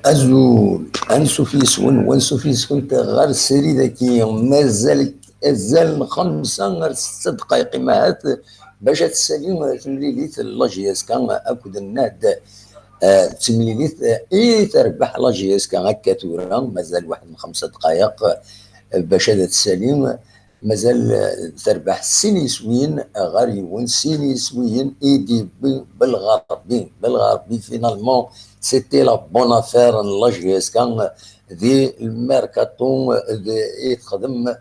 أزول أنسو في سون وانسو في سون غير سري ذكي مازال 5 غير 6 دقائق ماهات باش تسالي تمليليت لاجياس كان اكد الناد تمليليت اي تربح لاجياس كان هكا تورا مازال واحد من 5 دقائق باش هذا تسالي مازال تربح سيني سوين غير يون سيني سوين ايدي بالغربي فينالمون سيتي لا بون افير لاجياس كان ذي الميركاتون ذي يخدم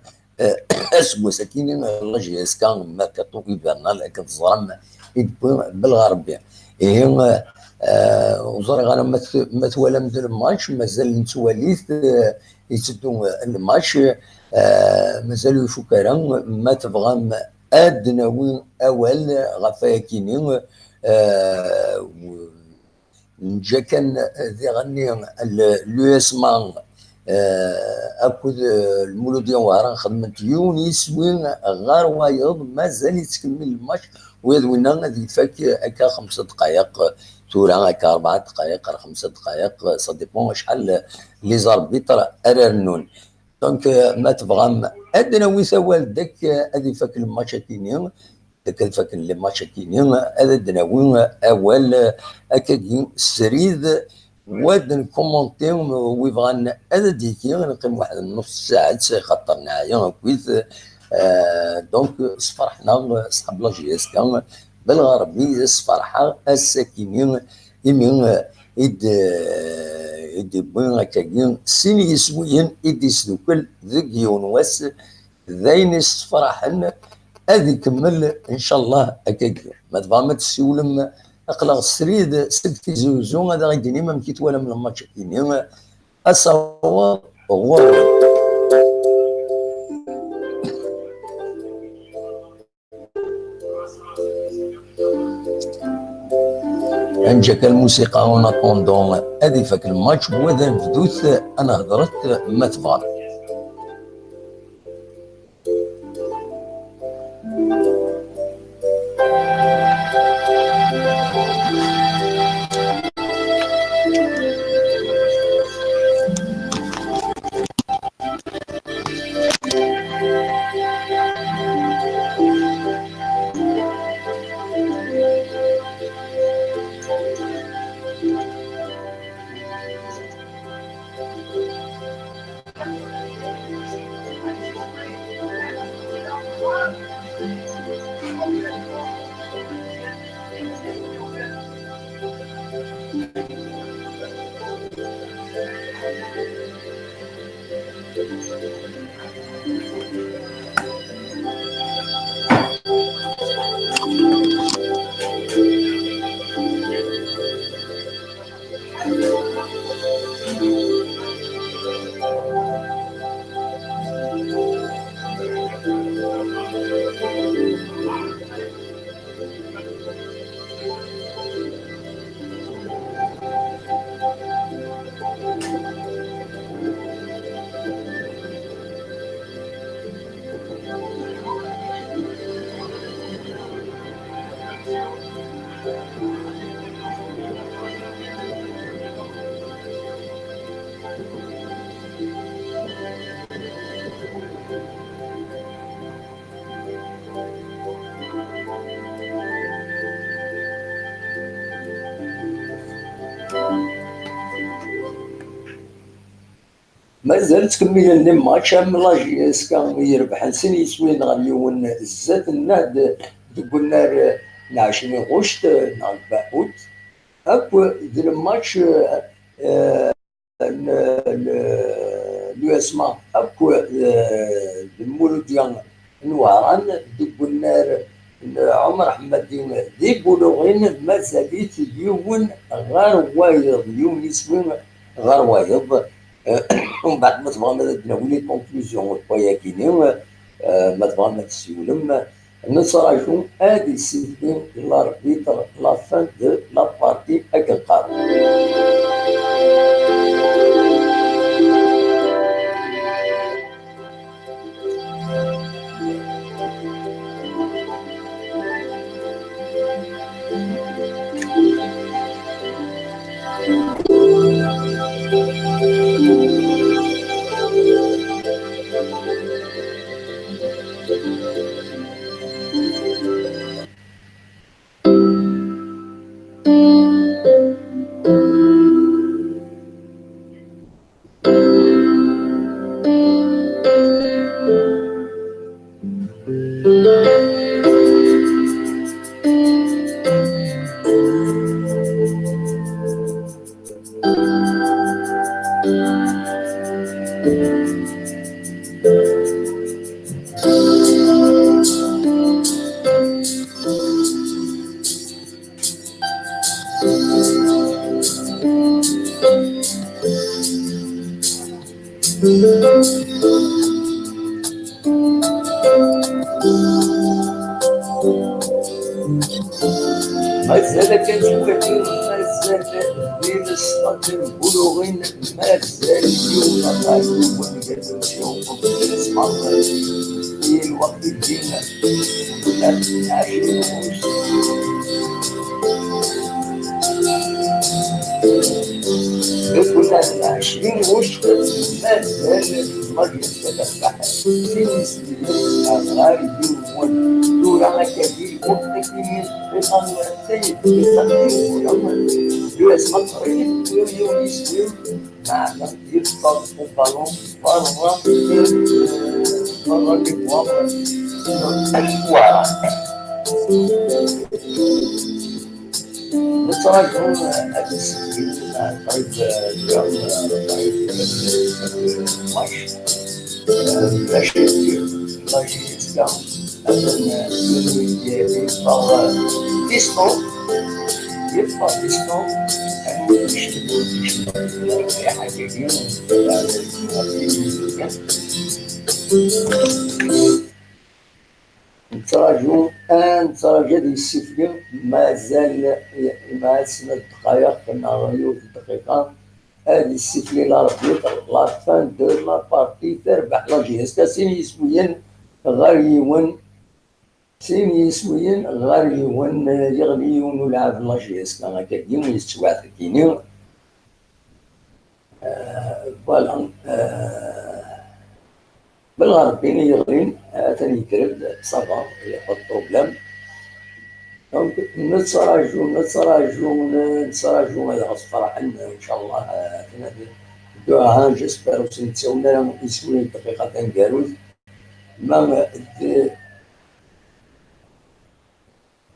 اسمو ساكنين لاجياس كان ميركاتو ايفرنال كتزرم بالغربي هي وزرق انا ما توالمت الماتش مازال نتواليت يتدو الماتش مازال يفكر ما تبغى ادنوي اول غفايا كيني جا كان ذي غني لو اسمان اكد المولوديه وهران خدمت يونس وين غار وايض مازال يتكمل الماتش ويدوينا غادي يفك هكا 5 دقائق تورا هكا 4 دقائق 5 دقائق سا ديبون شحال لي زاربيتر ارنون دونك ما تبغى ادنى ويسوال داك هذه فك الماتش كيني داك فك الماتش كيني هذا دناوي اول هكا سريد واد كومونتي ويبغى هذا ديكي نقيم واحد نص ساعه خاطر نعايا كويس دونك صفرحنا صحاب لاجياس كان بالغربي صفرحه الساكنين يمين يدي بوين هكاكين سين يسويين يدي سدوكل ذيك يونواس ذاين الصفرحن هذه كمل ان شاء الله هكاكين ما تبغى ما تسولم اقلق سريد سكتي زوزو هذا غيديني ما مكيت ولا من الماتش كيني اصور هو انجاك الموسيقى اون اتوندون هذه فك الماتش وهذا نفدوث انا هضرت ما تبغى مازال تكمل لي ماتش لاجياس كان يربح سن يسوين غاليون الزاد النهد قلنا نعشني غشت نع الباحوت اكو ذي الماتش لو اسمع اكو المولوديان نواران قلنا عمر احمد ذي بلوغين مازاليت يون غير وايض يون يسوين غير وايض ومن بعد ما تبغى نولي كونكلوزيون خويا كيني ما تبغى ما تسولم نصراجو هادي سيدي لاربيتر لا فان دو لا بارتي هكا القانون مازال كنتوالي مازال بين الصفات البلوغين مازال اليوم غادي ونقدروا نسمعوا في الوقت ديالنا 20 وش مازال المريض تتبعها بالنسبة للأغاني والدورة كثير مختلفين بطن السيد بطن يوسف الطريق يسوي مع تقدير طرف البالون برا الإبواب ورا نتراجعون السكين طيب اليوم طيب ماشي باش ماشي يسكن أبدا يبقى ديستون يبقى ديستون يعني حاجة نتراجع ديال السفلين مازال مع 8 دقائق كنا غير دقيقة هذه السفلين لا ربيت لا فان دو لا بارتي تربح لا جهاز سين يسويا غاريون سين يسويا غاريون يغليون ولعب لا جهاز كان هكا ديما يستوعب كيني فوالا بالغربيين يغلين ثاني يكرب صافا ياخذ بروبليم دونك نتراجعوا هذا صراحه ان شاء الله دوها جيسبر نتساونا يسوي دقيقه كاروز ما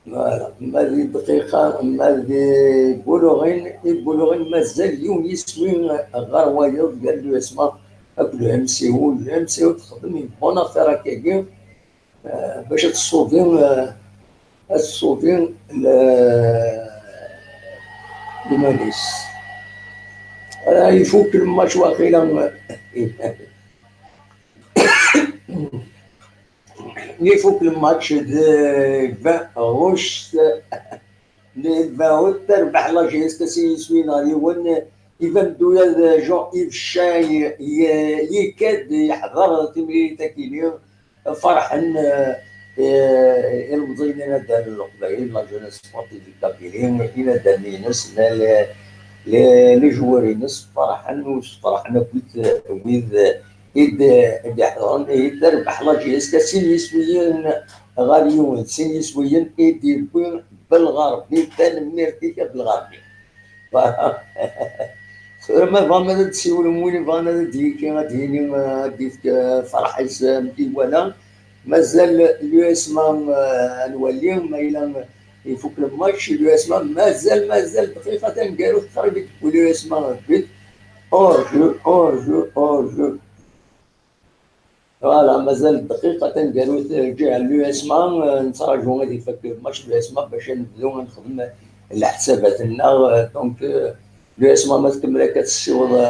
هذه دقيقه هذه بلوغين مازال اليوم يسوي غير وايض قال له اسمع قبل ام سي او تخدم بون افير هكاكي باش تصوفين المانيس يفوك الماتش واقيلا يفوك الماتش دي 20 غوش لي 20 تربح لا جيس كاسي سوينا ليون يبان دويا جون إيف الشاي يكاد يحضر تمرين تاكيلي فرحا المضينين دار القبائل لا جونيس سبورتيف كابيلين إلى دار لينس لي جوارينس فرحا كنت ويذ إد يحضرون إد ربح لا جيس كاسين يسويين غاليون سين يسويين إد يكون بالغربي تنميرتي بالغربي ما فانا تسول مولي فانا ديك غاديني ديك فرح مديوانه مازال اليو اس ما نولي ما الى يفوك الماتش اليو اس مازال دقيقه تنقالوا تقريبا اليو اس ما بيت اور جو فوالا مازال دقيقه تنقالوا جا اليو اس ما نتراجعوا غادي يفك الماتش اليو اس باش نبداو نخدم الحسابات لنا دونك اليو اس ما تكمل كتسيوض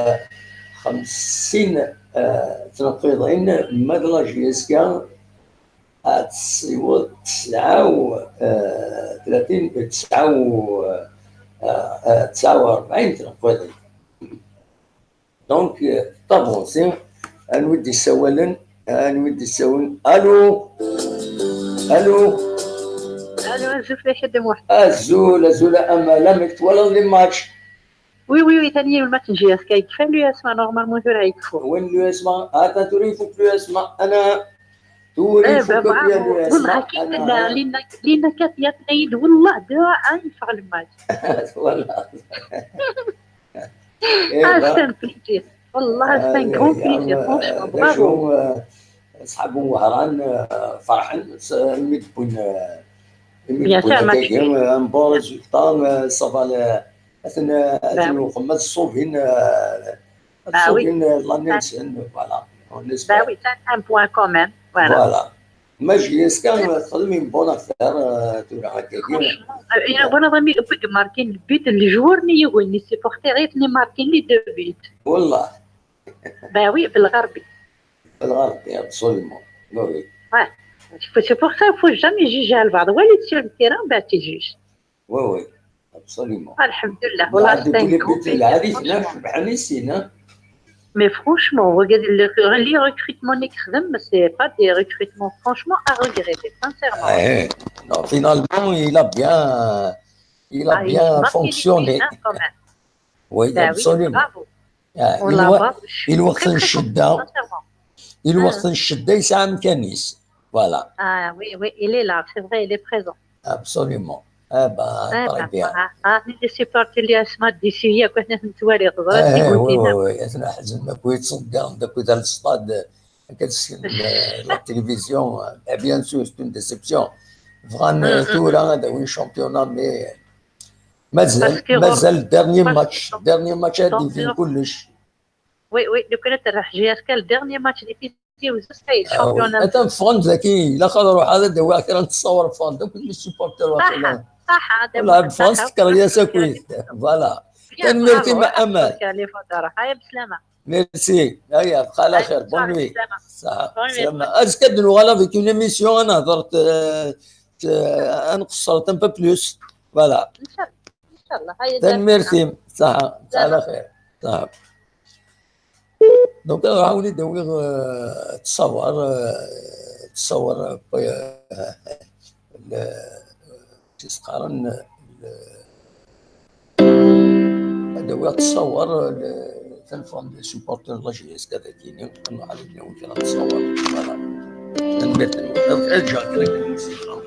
50 تنقيضين ماد لا جي اس كا تسيوض 39 تنقيضين دونك طافونسي نودي السوالن الو زوفي خدم واحد الزول امال مك ولا لي ماتش وي ثاني الماتش جي اس كاي كفايه لو اسمع نورمالمون تورا يكفو وين لو اسمع اتا توري فوق لو اسمع انا توري فوق لو اسمع انا لينا كات يا تنيد والله داع ينفع الماتش والله سان بليزير والله سان كرون بليزير فرانشمون برافو اصحابهم وهران فرحان يمدون بيان سور ما نبوز طام صافا اثنا خمس الصوفين لانيس فوالا وي سان ان بوان كومين فوالا ماشي كان تخدمين بون افير تورا هكاك وانا ظني ماركين البيت اللي جورني يقول لي سيبورتير يتني ماركين لي دو بيت والله Ben oui, بالغربي. بالغربي ابسوليومون وي. Ouais. C'est pour ça qu'il ne faut jamais juger على البعض، وليت sur le terrain بعد تجوج. وي وي ابسوليومون. الحمد لله والله عندي c'est un بولي grand بيت plaisir العريف ناس franchement. شبعاني سينا. Mais franchement les recrutements اللي خدم c'est pas des recrutements franchement à regretter sincèrement. Ouais. Non, finalement, il a Il bien marque les fonctionné. points quand même. Oui, Ben oui, absolument. bravo. On l'a pas. Je suis الوقت très très نشدها contente sincèrement. الوقت نشدها يسعى مكانيس. Voilà. Ah oui, oui, il est là, c'est vrai, il est présent. Absolument. Ah ben, très bien. les supporters اللي اسمها الديسيه كنا نتوالي غزرات وي يقول لنا وي انا حزن ما كنت تصدق داك الاستاد كتسكن لا تلفزيون بيان سور سي اون ديسيبسيون فغان تورا هذا وين شامبيونا مي مازال ديرني ماتش هادي فين كلش. وي وي لو كانت راح جي كان الديرني ماتش اللي فيه وزاي الشامبيون انا فون ذكي لا خاطر روح هذا دوا كان نتصور فون دوك لي سوبورتر صح صح لا فون تفكر يا ساكويت فوالا كان ميرتي مع امال هيا بسلامه. ميرسي هيا بقى على خير بون نوي صح سلامة اسكد فوالا فيك اون ايميسيون انا هضرت نقصرت ان بو بلوس فوالا ان شاء الله هيا ميرسي صح على خير صح. دونك عاوني دوير تصور تسقارن دوير تصور التلفون ديال سوبورتر لا جي اس كذا كاينين كنا علينا وين نتصور فوالا تنبت ارجع كذا الموسيقى.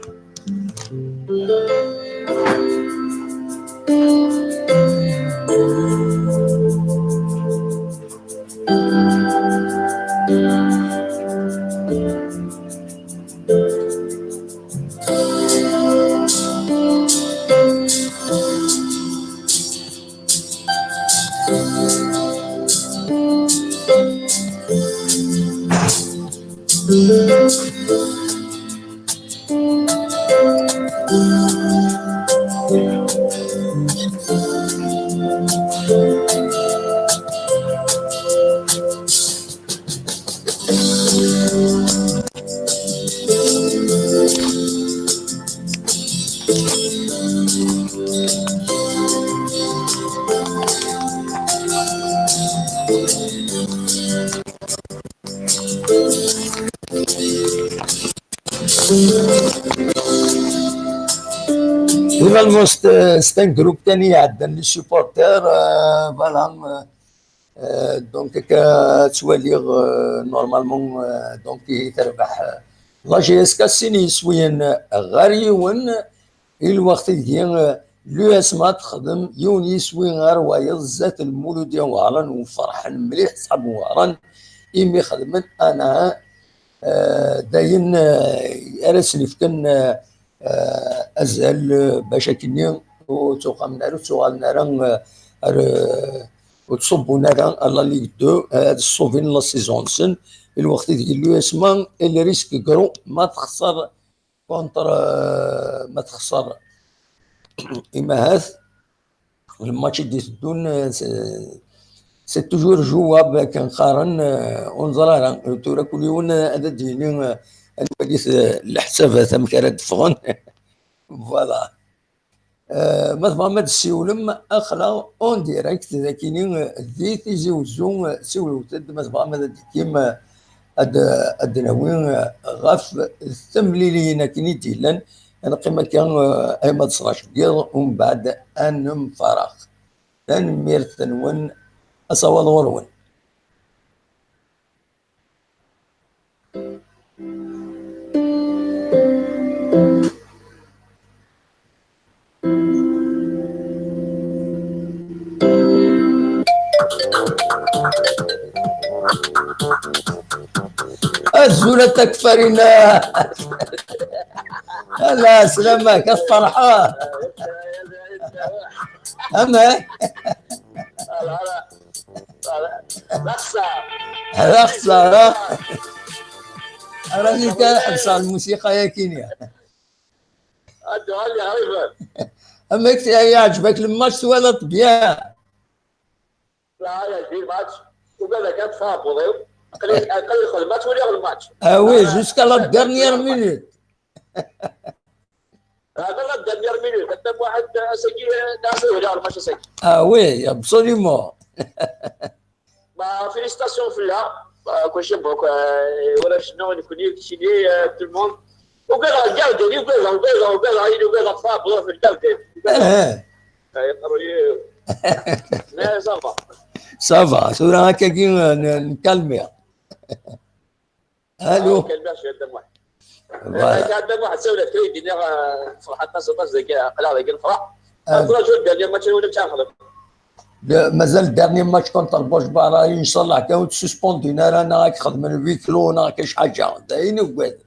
فينالمون سيت ان جروب ثاني عندنا لي سوبورتور فوالا دونك كتولي نورمالمون دونك تربح لا جي اس كا سيني سوين غاريون الوقت ديال لو اس ما تخدم يوني سوين غير وايض زات المولود ديال وهران وفرحان مليح صحاب وهران إمي خدمت أنا داين أرسل فكن أزال باش كني وتوقع نارو توغال نارا وتصبو نارا الله اللي قدو هاد الصوفين لا سيزون سن الوقت ديال لو اسمان اللي ريسك كرو ما تخسر كونتر ما تخسر إما هاث الماتش دون سي توجور جواب كنقارن ونظرا تورا كل يوم هذا ديني الحديث الحساب ثم كانت فغن فوالا مثلا ما تسيولم اخلا اون ديريكت ذاكيني ذي تيزي وزون سيولو تد مثلا ما كيما ادناوين غاف الثمليلين كيني ديلان انا قيمه كان ايما 12 ديال ومن بعد ان فراغ ثاني ميرتنون أصوات غرون. الزولة تكفرنا لا سلامك الفرحة أما رقصة راني كنحبس على الموسيقى يا كينيا أما يعجبك الماتش ولا طبيعة؟ لا يا كبير ماتش وقال لك تفاوضوا قال يدخل الماتش ولا ياخذ الماتش. Ah oui, jusqu'à la dernière minute. هذا لا الدنيا ميني قدام واحد سجي ناصر ولا الماتش سجي. Ah oui, absolument. ما فيليستاسيون في الله كل شيء بوك ولا شنو نكون شيني تو الموند وقال الجودة وقال تفاوضوا في الجودة. لا صافا. Ça va, سورة هكا كي نكلمها. الو. قدام واحد سوى لك تريد فرحت ناس دقيقة قلال يقول فرح. أقول شو الدنيا ما تشوفون بتشاهدوا. مازال الدرني ماتش كونتر بوش بارا ان شاء الله كاون سسبوندي انا راك خدم الويكلو انا كاش حاجه داين وقاد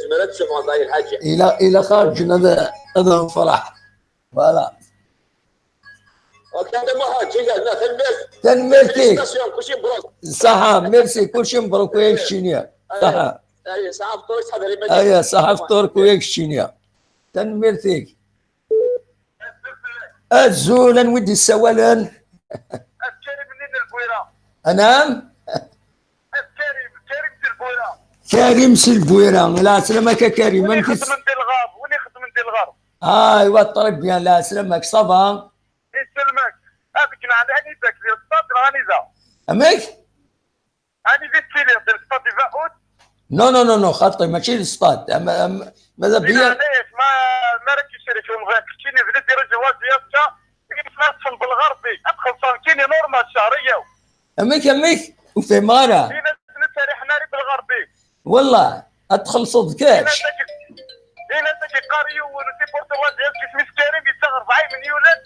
زمرت شوف هذه الحاجه الى خارجنا هذا فرح فوالا وكان واحد شي قال تنميرتي كلشي مبروك صح ميرسي كلشي مبروك وياك الشينيا صح اي صح فطور صح اي صح فطورك وياك الشينيا تنميرتيك الزول نودي السوالن الكريم منين البويره انام كريم ديال البويره كريم سي البويره لا سلامك كريم وين خدم ديال الغرب ايوا طريق بيان لا سلامك صافا يسلمك هذيك عندي ذاك ديال الصاد الغنيزه امك هاني في التيلي ديال الصاد فاوت نو خطي ماشي للصطاد ماذا بيا ما راكش شري شو نبغيك كيني بدا دير الجواز ديالك تدخل بالغربي ادخل صانكيني نورمال شهريه امك وفي مارا فينا نتاريح ناري بالغربي والله ادخل صدقاش هنا انت قاري والسيبورتور ديالك اسمي كريم يتسغر 4 مليونات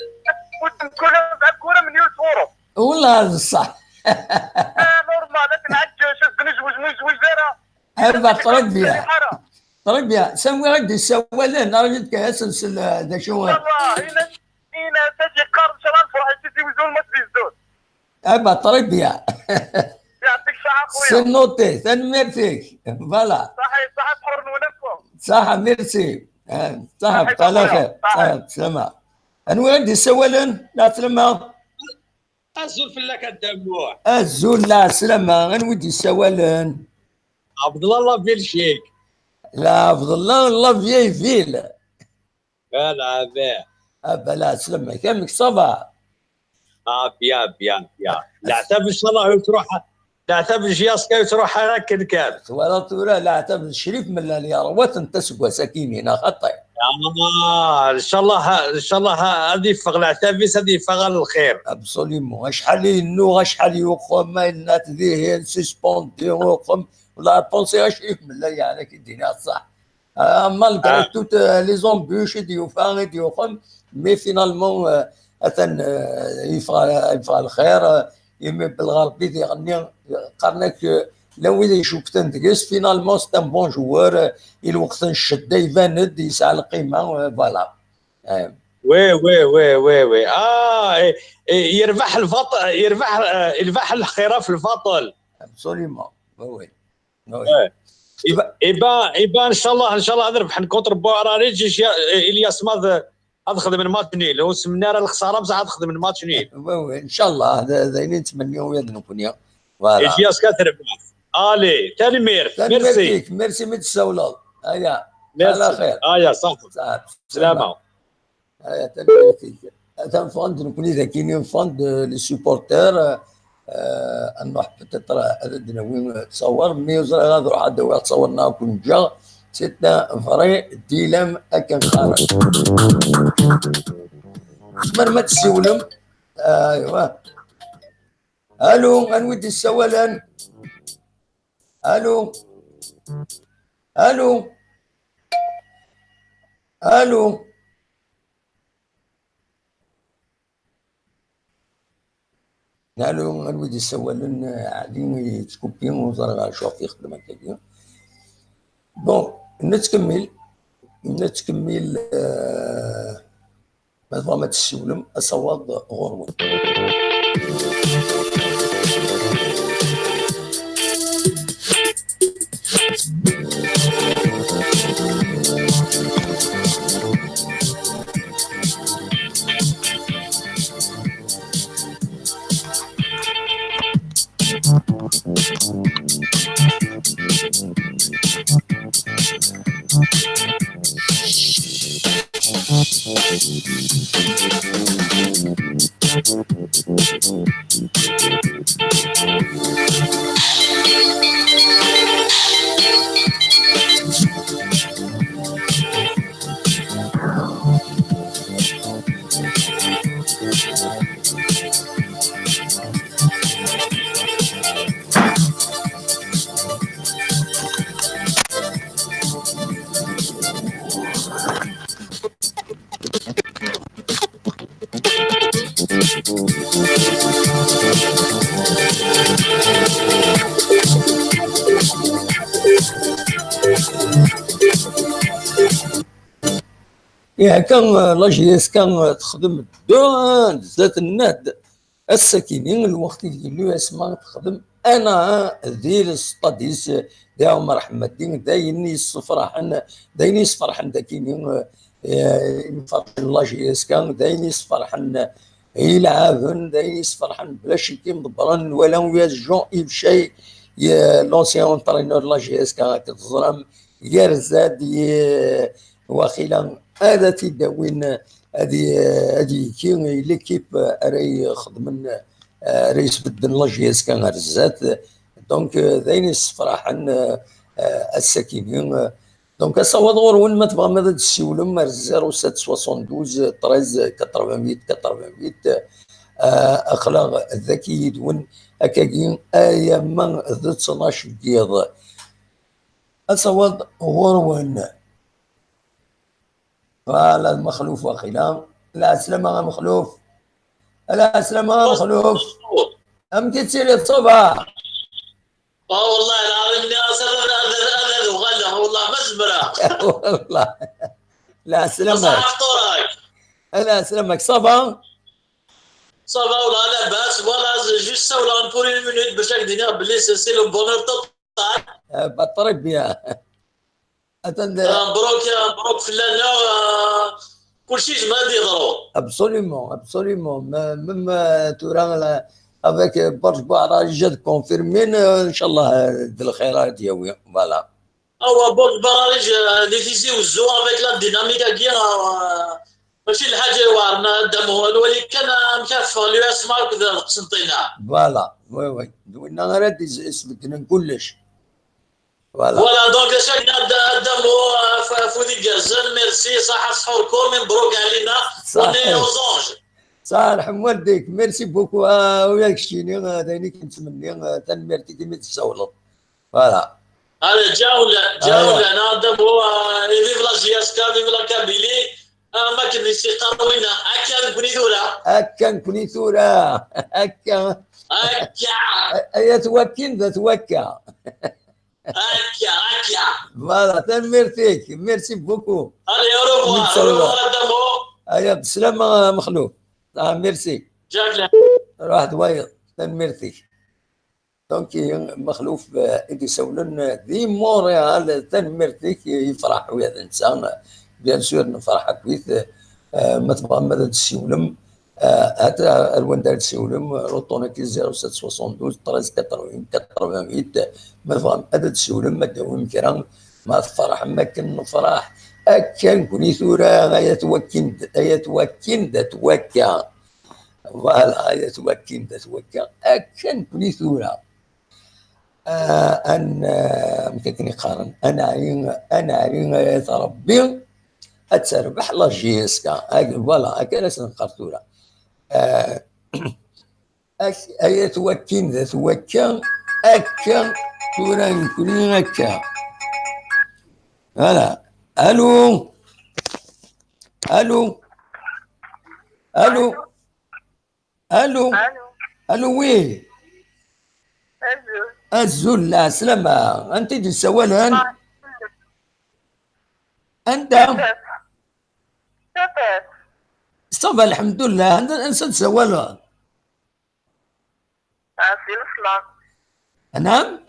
كلها مع الكره من يوسف والله هذا صح نورمال تنعكش نزوج دارها هذا طريق بيها سوي ردي سوالين راجل كاسنسل ذا شو والله هنا تجي قرن شران فرح تزوجون ما تزوجون ايوا طريق بيها يعطيك الصحة خويا سنوتي تنميرتيك فوالا صح تحرنوا نفسكم صح ميرسي صح على خير صح سلامة انو عندي السوالين لا سلامة الزول في الله كدموع الزول لا سلامة نودي السوالين عبد الله فيل شيك لا عبد الله فيل لا بيه لا سلامة كامك صبا بيان لا اعتبر ان شاء الله تروح لا اعتبر جياسكا تروح هناك كان ولا تورا لا اعتبر الشريف من الياروات تسقى سكيني هنا خطي ان شاء الله هذه فغل اعتبس هذه فغل الخير ابسوليمون شحال ينو شحال يوخم ما النات ذي سسبوندي وخم ولا بونسي الشريف من يعني كي دينا صح malgré toutes les embûches ديال يوخم مي فينالمون اثن يفعل الخير يمي بالغربي يغني قرنك لو اذا يشوف تندقس فينالمون سي ان بون جوار الوقت الشده يباند يسعى القيمه فوالا وي يربح الفطل يربح الخيره في الفطل ابسوليمون وي يبان ان شاء الله نربح نكونتر بوعراني جيش الياس ماذ ادخل من ماتش نيل هو سمنار الخساره بصح ادخل من ماتش نيل وي ان شاء الله هذا نتمنيو يد نكونيا فوالا الياس كتربح الي تنمير ميرسي من السولال هيا على خير هيا صح سلامه هيا تنمير هذا فوند نكون اذا كاينين فوند لي سوبورتير نروح بتتر هذا وين تصور ميوزر هذا روح هذا تصورنا كون جا سيتنا فري ديلم اكن خارج ما تسولم ايوا الو غنودي السوالان الو غنودي السوالان عادين يتكوبين وزرغا شوف يخدم هكاك بون نتكمل ما تسولم الصواب غرمو يا كان لاجيس كان تخدم دوان ذات الناد الساكنين الوقت اللي يسمع تخدم انا دير ستاديس دي عمر احمد الدين دايني فرحان دايني فرحان داكيني فرحان لاجيس كان دايني فرحان يلعبن دايني فرحان بلا شي مدبران ولا ويا جون ايف شيء لونسيان اونترينور لاجيس كان كتظلم يرزاد واخيلا هذا تداوين هذه كي ليكيب راهي خدمن راهي يسبدل لاجيس كان رزات دونك ذاين فرحان الساكنين دونك صوضور وين ما تبغى ماذا تسولم 0772 13 88 88 اخلاق الذكي دون هكاكين ايام ذو 12 ديال اصوض غروان فوالا المخلوف واخيلا لا سلامة مخلوف لا سلامة مخلوف ام كتسير الصباح والله العظيم يا سلام هذا وغلا والله مزبره والله لا سلامك صح فطورك لا سلامك صبا ولا لاباس ولا جوست ولا نبوري مينوت باش الدنيا بلي سي لو بونور توتال بطريق بها مبروك فلانه كلشي جمال يضرو ابسوليومون ميم تورا افيك برج بعرا جات كونفيرمين ان شاء الله الخيرات ديالو فوالا هو برج براريج لي فيزي وزو افيك لا ديناميكا كي ماشي الحاجه وارنا دموال ولكن مكافح لو اسمع كذا القسنطينه فوالا وي دوينا غير يسبقنا كلش فوالا دونك شاكنا دمو فودي كازل ميرسي صحه سحوركم مبروك علينا وني وزونج صالح موديك ميرسي بوكو وياك شتيني دايني كنتمني تنمرتي كيما تسولط فوالا هذا جاولا انا دمو يفيف لا جياسكا فيف لا كابيلي ما كنيش قروينا هكا نكوني ثورة هكا ايا توكين ذا توكا هكا فوالا تنمرتيك ميرسي بوكو ايا بسلامة مخلوق ميرسي جاك روح دوير تنمرتيك دونك مخلوف اللي يسولن ذي مونريال تنمرتيك يفرح ويا الانسان بيان سور نفرحك ويث ما تبغى ماذا تسولم حتى الوندار تسولم روتونيكي 0772 13 80 88 ما تبغى ماذا تسولم ما تداوم كرا ما تفرح ما كنفرح هكا نكوني ثورة غاية توكين ذا توكا فوالا غاية توكين ذا توكا هكا نكوني ثورة ممكن يقارن انا عين يا ربي اتربح لا جيسكا فوالا هكا ناس نقرتولا ايا توكين ذا توكا هكا ثورة نكوني هكا فوالا الو وي الزول لا سلامة انت دي سوالان انت صبا الحمد لله انت انسان سوالان في الصنام نعم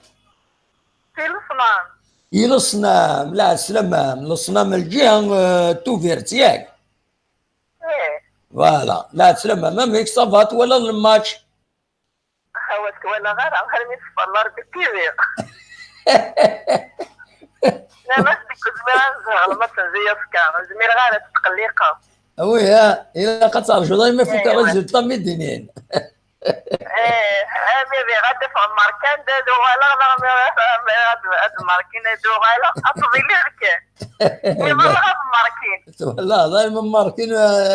في الصنام الصنام لا سلامة الصنام الجهة توفيرت ياك فوالا لا سلامة ما ميك صفات ولا الماتش هاوتك ولا غير هرمي في الله بكيفي لا ما تدك زمير زغل ما تنزي فكا زمير غير تقليقة وي الا قترجو دايما فيك الرجل طمي الدنيا مي غادي في الماركان دو غالا غاد الماركين دو غالا اطوي لك مي والله غاد الماركين والله دايما ماركين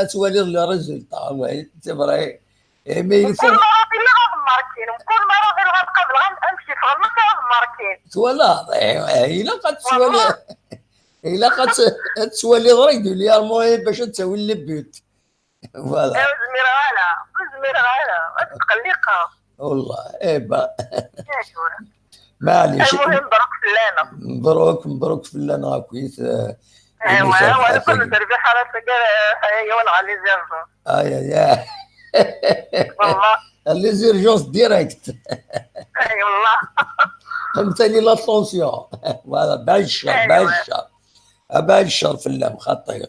تولي الرجل طاوي تبراي مي كل مرة في اللي غاد الماركين وكل مرة في غاد قبل غنمشي في غاد الماركين والله الا قد تولي الا قد تولي ضريد لي المهم باش تولي البيوت فوالا زمير غالا تقلقها والله با معليش المهم مبروك فلانا مبروك فلانا كويس ايوا وانا كنت تربيح على سجل هي ولا على زيرجون يا والله اللي زيرجونس ديريكت اي والله فهمتني لاتونسيون فوالا بعد الشر فلان خطير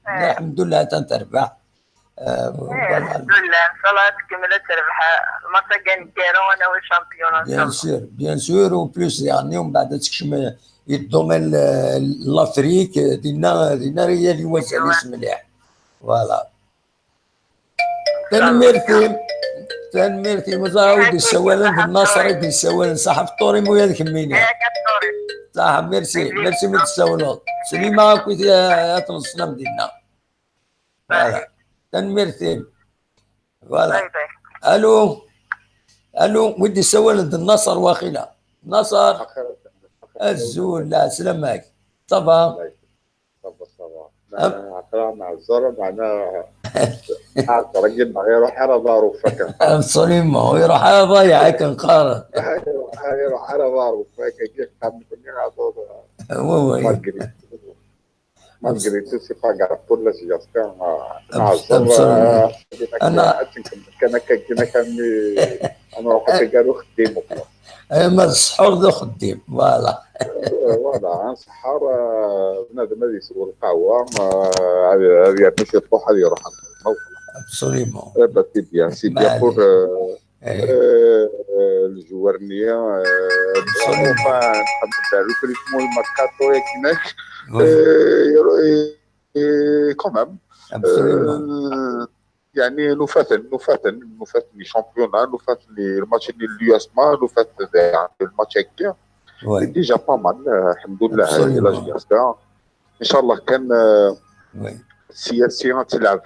الحمد لله تنتربح الحمد لله ان شاء الله تكمل تربح الماتش كان كيرو انا والشامبيون بيان سور وبلوس يعني ومن بعد تكشم الدومين لافريك دينا هي اللي واسع الاسم مليح فوالا تنميرتي مزاود السوالن في النصر يدي السوالن صاحب الطوري مويا ذيك المينيا صح ميرسي من السوالات سليمة كويت يا تنصنا مدينة فوالا تنميرتي فوالا الو ودي السوالن النصر واخينا نصر الزول لا سلامك صبا مع الزرع معناها راجل يروح على داره فكر سليمة ويروح على ضيعك نقارن يروح على داره فكر كيف كنا Malgré tout, c'est pas grave pour la gestion. أنا راح أتقال خديم. ما السحور ذو خديم فوالا. فوالا سحر بنادم هذا يسوي القهوة هذه مش يطوح هذه يروح absolument. Bah, c'est bien pour le joueur lien. Enfin, le rythme du mercato est quand même. يعني نفاتن لي شامبيونا نفاتن لي الماتش ديال اليوسما نفاتن الماتش هكا ديجا با مال الحمد لله لا جياسكا ان شاء الله كان سي تلعب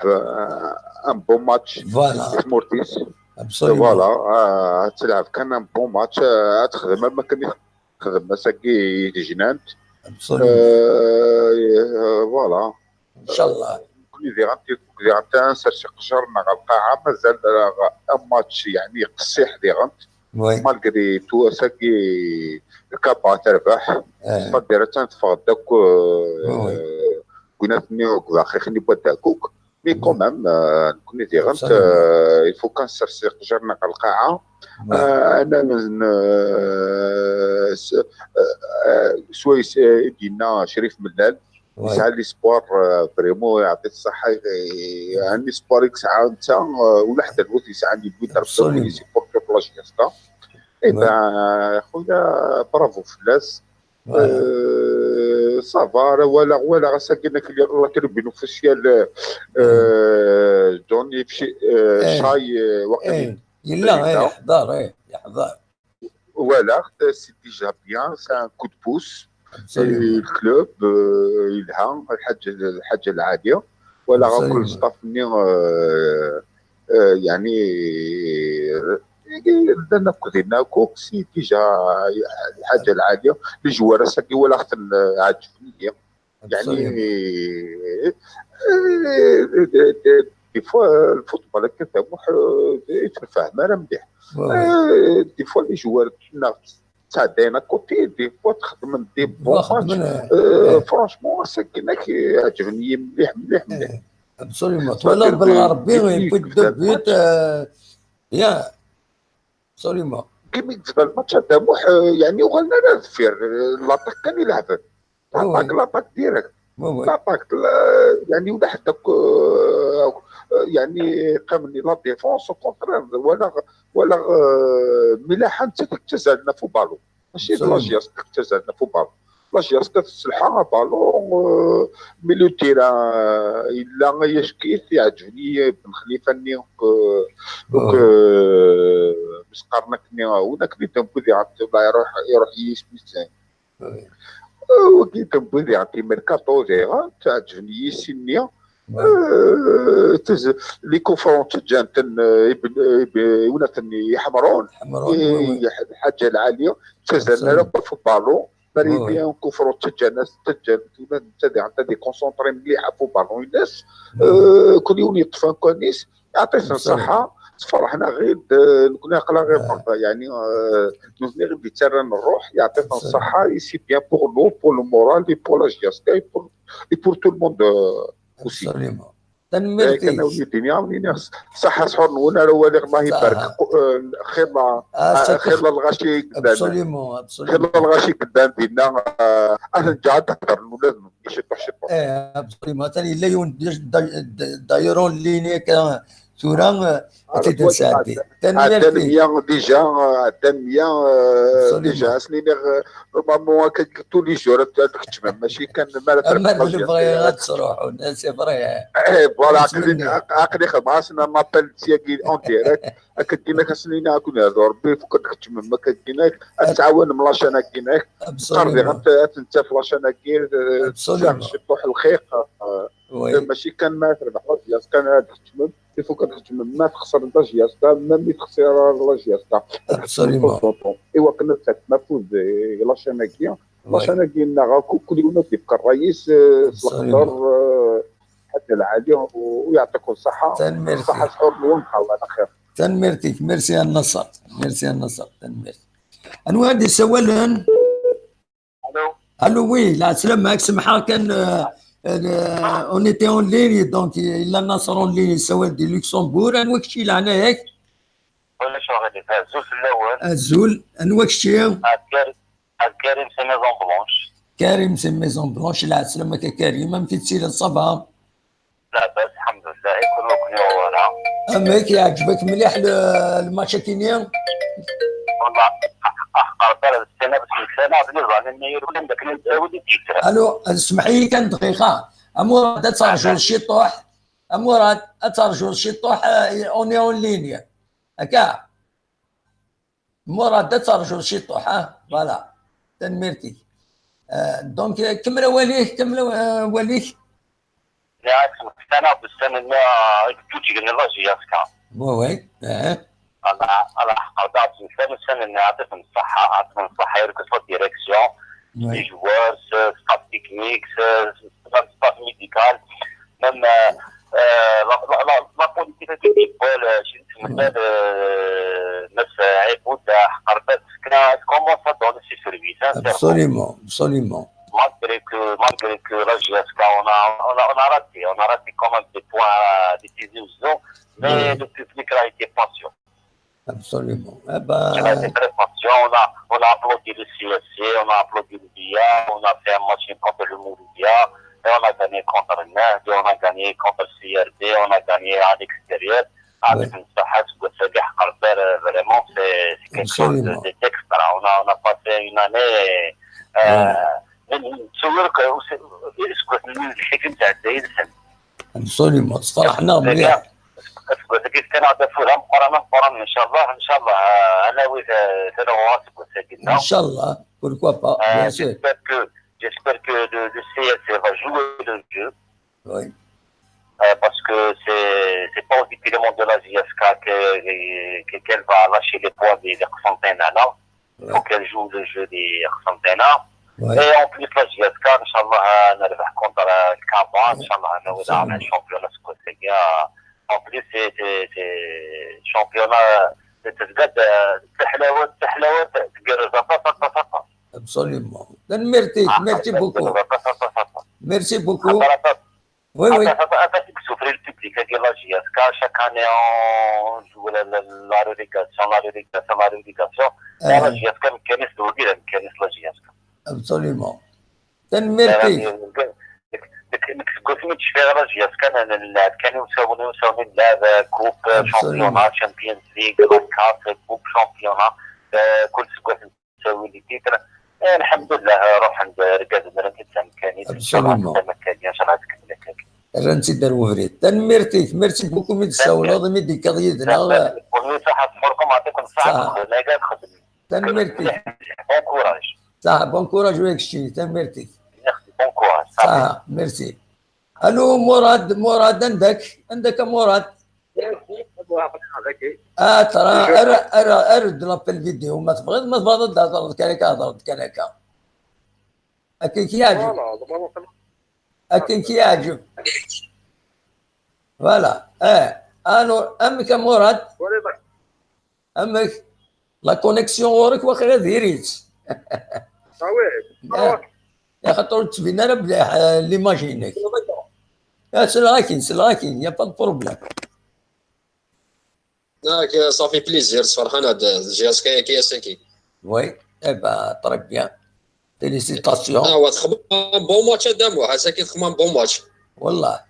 ان بون ماتش مورتيس فوالا تلعب كان ان بون ماتش تخدم ما كان يخدم مساكي جنانت فوالا ان شاء الله ديغانت سيرشي قجرنا على القاعه مازال ماتش يعني قصيح ديغانت مالغري تو ساكي كابا تربح صدر تنتفق داك كنا نيو خليني بداكوك مي كومام كنا ديغانت الفو كان سيرشي قجرنا على القاعه انا سويس دينا شريف ملال يسعى لي سبور فريمون يعطي الصحه يعني سبور يسعى انت ولا حتى الوقت يسعى لي بويتر لي سيبور بلاش يستا اي خويا برافو فلاس صافا ولا ساكنه كلي كنبينو فيسيال جوني شاي وقت يلا يحضر ولا سي ديجا بيان سي ان كو دو بوس الكلوب يلها الحاجه العاديه ولا غنقول ستاف يعني درنا كودينا كوك سي ديجا الحاجه العاديه الجوار ساكي ولا خاطر عاجبني يعني دي فوا الفوتبول كتبوح يتفاهم انا مليح دي فوا لي جوار كنا تعدينا كوتي دي فوا تخدم دي بون ماتش فرانشمون ساكنك عجبني مليح ابسوليومون ولا بالغربي يبدو بيت يا ابسوليومون كيما قلت الماتش هذا موح يعني وغلنا نذفر لاطاك كان يلعب لاطاك ديريكت لاطاك يعني ولا حتى يعني قامني لا ديفونس كونترير ولا ملاحه انت تكتزلنا في بالو ماشي لاجياس تكتزلنا في بالو لا جياسكا تسلحها بالون ميليو تيران الا يشكيت يعجبني بن خليفه ني دونك مسقرنا كني هنا كني تنبذي يروح يسميتان وكي تنبذي عطي ميركاتو زيغا تعجبني سنيه لي كونفرونت جانتن ونتني يحمرون الحاجه العاليه تزلنا لا في بالون بريبيان كونفرونت تجانس تجان عندها دي كونسونطري مليحه في بالون الناس كل يوم يطفى كونيس يعطيك الصحه فرحنا غير كنا نقلا غير برا يعني نزني غير بيتسرن الروح يعطيك الصحه يسي بيان بور نو بور لو مورال اي بور لا جياسكا اي بور تو الموند aussi. تنمرتي كنا وليديني عاونيني صحة سحور نقول لو الله يبارك خير الغاشي قدام ابسوليومون خير الغاشي قدام ديالنا انا جات اكثر لازم يشطح ابسوليومون ثاني لا يون دايرون ليني ثوران تدساتي تنمرتي ديجا سنين ربما تو لي جور تخدم ماشي كان ما بغي غتروحوا الناس فري فوالا عقلي خلاص انا مابيل تياكي اون ديريكت كدينا كسنين اكون ربي فوق تخدم ما كديناك تعاون ملاشانا كيناك قربي انت فلاشانا كير شطوح الخيق ماشي كان ما تربح لاجياس كان تخدم فوق تخدم ما تخسر لاجياس ما تخسر لاجياس ايوا كنا مفوز لاشانا كينا كل يوم تبقى الرئيس الخضر حتى العالي ويعطيكم الصحه صحه سحور ونبقى الله على خير تنمرتك ميرسي النصر تنمرتي انو هادي سوالن الو وي لا سلام معك سمحه كان اون ايتي اون ليني دونك الا النصر اون ليني سوال دي لوكسمبور انو كشي لعنا ياك ولا شو غادي الزول في الاول الزول انو كشي كريم سي ميزون بلونش كريم سي ميزون بلونش لا سلامك كريم ما مفيتسي الصباح لا بس الحمد لله كله كنيو ولا اماك يعجبك مليح الماتش كينيا والله اخر السنه بس السنه بالنسبه للنير ولا داك ودي تيكرا الو اسمح لي كان دقيقه امورات ترجعوا للشطوح امورات ترجعوا للشطوح اوني اون لينيا هكا مراد ترجعوا للشطوح فوالا تنمرتي دونك كمل وليه بالعكس مقتنع بالسنه اللي توجي من الرجياسكا وي على حق عطاتهم السنه اللي عطيتهم الصحه يركزوا في الديريكسيون لي جوار ستاف تكنيك ستاف ميديكال ميم لا بوليتيك كيبول شي مثال ناس عيبود حقربات كنا كومونسا دون سي سيرفيس absolument malgré que la GSK on a raté quand même des points décisifs, mais le public a été patient. Absolument. Il a été très patient. On a applaudi le CSC, on a applaudi le BIA, on a fait un match contre le Mouloudia, et on a gagné contre le NED, on a gagné contre le CRD, on a gagné à l'extérieur. Avec une sahas, vraiment, c'est quelque chose d'extra. On a passé une année. نتصور اسكت من الحكم تاع الزايد السنه absolument فرحنا مليح كيف كان هذا فلان مقارنه ان شاء الله انا وثلاث وساكننا ان شاء الله pourquoi pas bien sûr j'espère que le CSC va jouer le jeu oui parce que c'est pas au détriment de la JSK qu'elle va lâcher les poids des Argentins là donc elle joue le jeu des Argentins. Et en plus, la JSK, Inch'Allah, نربح contre الكابان, Inch'Allah, نوضع عمل شامبيونات سكوتية. En plus, c'est championnat تتقد تحلاوة تقرر فقط. Absolument. Merci beaucoup. Merci beaucoup. Oui, oui. Souffrir le public de la JSK, chaque année on joue la relégation. Et la JSK, كنس la JSK. Absolument. تنمرتي قلت لك شفيع راجياس كانوا يساوون اللعب كوب شامبيونات شامبيونز ليغ كاس كوب شامبيونات كل سكوات تساوي لي تيتر الحمد لله روح عند رجال مرنتي تمكاني ابسوليومون تمكاني ان شاء الله تكمل هكاك رانتي دار وفريد تنمرتيك ميرسي بوكو من الساولة ميدي قضيتنا والله صحة صحوركم عطيكم الصحة لا قاعد خدم تنمرتيك بون كوراج صح بون كوراج وياك الشيء تنمرتيك بون كوراج صح ميرسي الو مراد عندك مراد ترى ارد لابيل فيديو ما تبغى هضرت كان اكن كي يعجب اكن كي يعجب فوالا الو امك مراد امك لا كونيكسيون ورك واخا ديريت يا خاطر تبينا انا مليح ليماجينيك سلاكين يا با بروبليم صافي بليزير فرحان هذا الجهاز كياساكي وي با طري بيان فيليسيتاسيون هو تخمم بون ماتش دامو حاساكي تخمم بون ماتش والله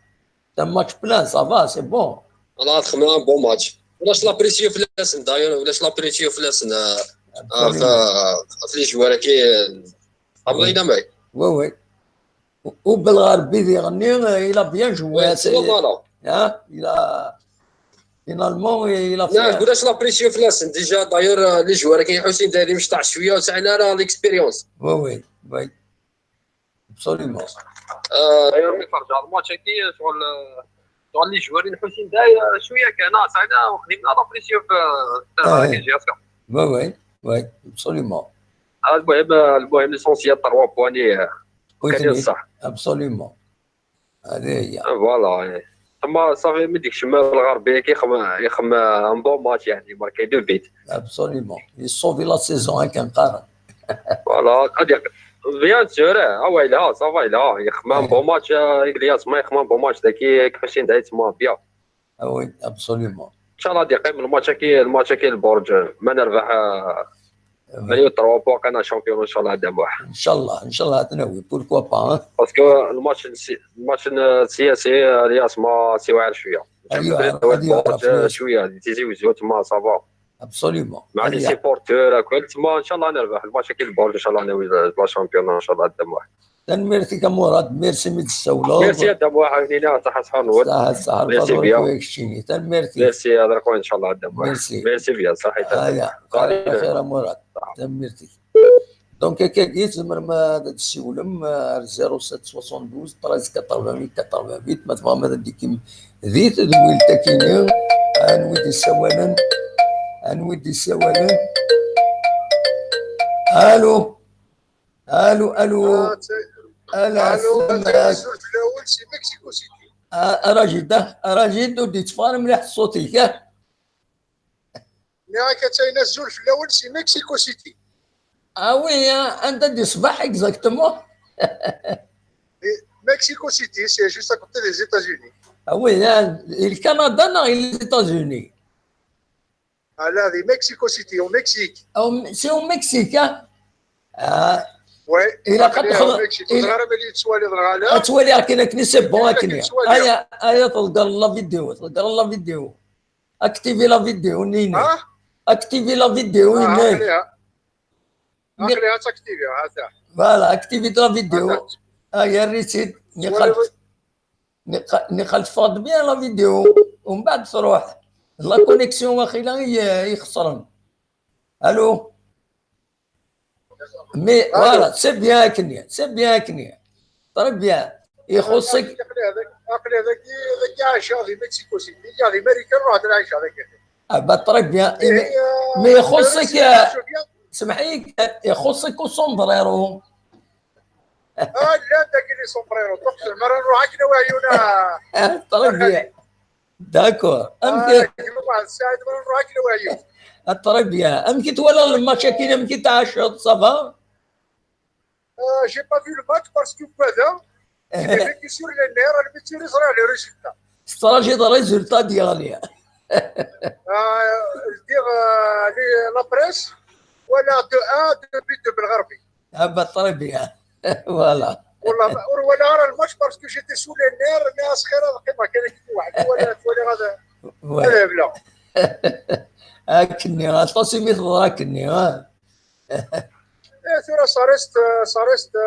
تا ماتش بلان صافا سي بون والله تخمم بون ماتش ولاش لابريسيو في لاسن داير ولاش لابريسيو في لاسن في لي جوار كي بغينا معي وي وبالغربي يغني الى بيان جوي ها الى فينالمون الى لا قولش لابريسيو في لاسن ديجا داير لي جوار كاين حسين داري مش تاع شويه وسعنا راه ليكسبيريونس وي ابسوليومون داير نتفرج على الماتش كي شغل لي جوارين حسين داير شويه كان سعنا وخدمنا لابريسيو في جياسكا وي ابسوليومون المهم ليسونسيال 3 بواني كان الصح ابسوليومون هذه هي فوالا ثم صافي من ديك الشمال الغربيه يخم ان بون ماتش يعني ماركي دو بيت ابسوليومون يصوفي لا سيزون كنقارن فوالا هذيك بيان سور ويلا صافي لا يخم ان بون ماتش إلياس ما يخم ان بون ماتش داكي كيفاش ندعي تما بيان وي ابسوليومون ان شاء الله دقيق من الماتش كي البرج ما نربح مليون 3 بوان كان شامبيون ان شاء الله هذا واحد ان شاء الله تنوي بوركوا با باسكو الماتش السياسي الياس ما سي واعر شويه شويه تيزي وزيو تما صافا ابسوليومون مع لي سيبورتور كل تما ان شاء الله نربح الماتش كي البرج ان شاء الله نوي لا شامبيون ان شاء الله هذا واحد ميرسي كمراد ميرسي من السولو ميرسي هذا واحد لينا صحه نور صحه ميرسي بيان ميرسي هذا ان شاء الله هذا واحد ميرسي بيان صحيح خير مراد ميرسي دونك كي قلت ما تسولم 0772 13 88 88 ما تفهم هذا ديك ذيت دويل تاكيني انودي السوالن الو انا الاول سي مكسيكو سيتي اراجل ودي تفار مليح الصوتي ياك كتاين الزول في الاول سي مكسيكو سيتي وي انت دي صباح اكزاكتومون مكسيكو سيتي سي جوست ا كوتي دي ايتازوني وي الكندا نا لي ايتازوني لا دي مكسيكو سيتي او مكسيك او سي او مكسيك وي الى قد الغرب اللي توالي كاين كنيسه بون كني ايا تلقى لا فيديو اكتيفي لا فيديو نيني اكتيفي لا فيديو نيني خليها تاكتيفي هذا فوالا اكتيفي لا فيديو يا ريتي نخلف بيان لا فيديو ومن بعد تروح لا كونيكسيون واخيلا يخسرن الو مي فوالا سي بيان كنيا طيب بيان يخصك عقلي هذاك عايشه في مكسيكو سيتي في امريكا روح عايشه هذاك طيب بيان مي يخصك سمحيك يخصك وسومبريرو لا داك اللي سومبريرو تقصد مره نروح هكذا وعيونا طيب بيان داكور امكن بعد الساعه نروح هكذا وعيون طيب بيان امكن ولا المشاكل امكن تعشط صافا جي با في الماتش باسكو كذا كي سور للنير انا بتصير صرا لي ريزلتا استراتيجي دو ريزلتا ديالي دير لي لا بريس ولا دو بيت بالغربي هبا طيب بيان فوالا والله ولا راه الماتش باسكو جيتي سور للنير الناس خير القيمه كان واحد ولا هذا بلا اكني غطاسي مثل راكني ça reste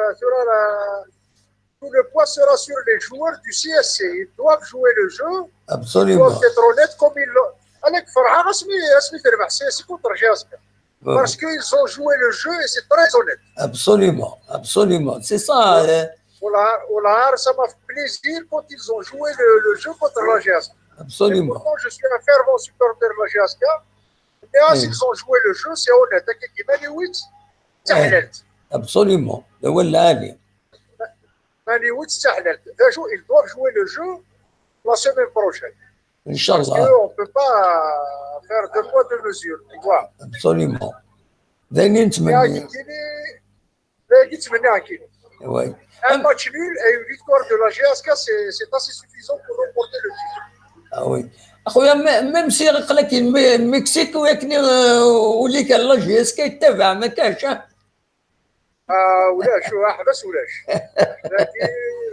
tout le poids sera sur les joueurs du CSC. Ils doivent jouer le jeu. Absolument. Ils doivent être honnêtes comme ils l'ont. Avec Farha, c'est contre Jaska. Parce qu'ils ont joué le jeu et c'est très honnête. Absolument, absolument. C'est ça. Ça m'a fait plaisir quand ils ont joué le jeu contre la Jaska. Absolument. Pourtant, je suis un fervent supporter de la Jaska. Mais ils ont joué le jeu, c'est honnête. Absolument. Ils doivent jouer le jeu la semaine prochaine. Inch'Allah. Parce qu'on ne peut pas faire deux poids, deux mesures. Tu vois. Absolument. دايرين نتمنى. Oui. Un match nul et une victoire de la GSK, c'est assez suffisant pour remporter le titre. Ah oui. اخويا ميم سي قال لك المكسيك ولكن ولي كان لا جي اس كي يتابع ما كانش. ولاش حبس ولاش.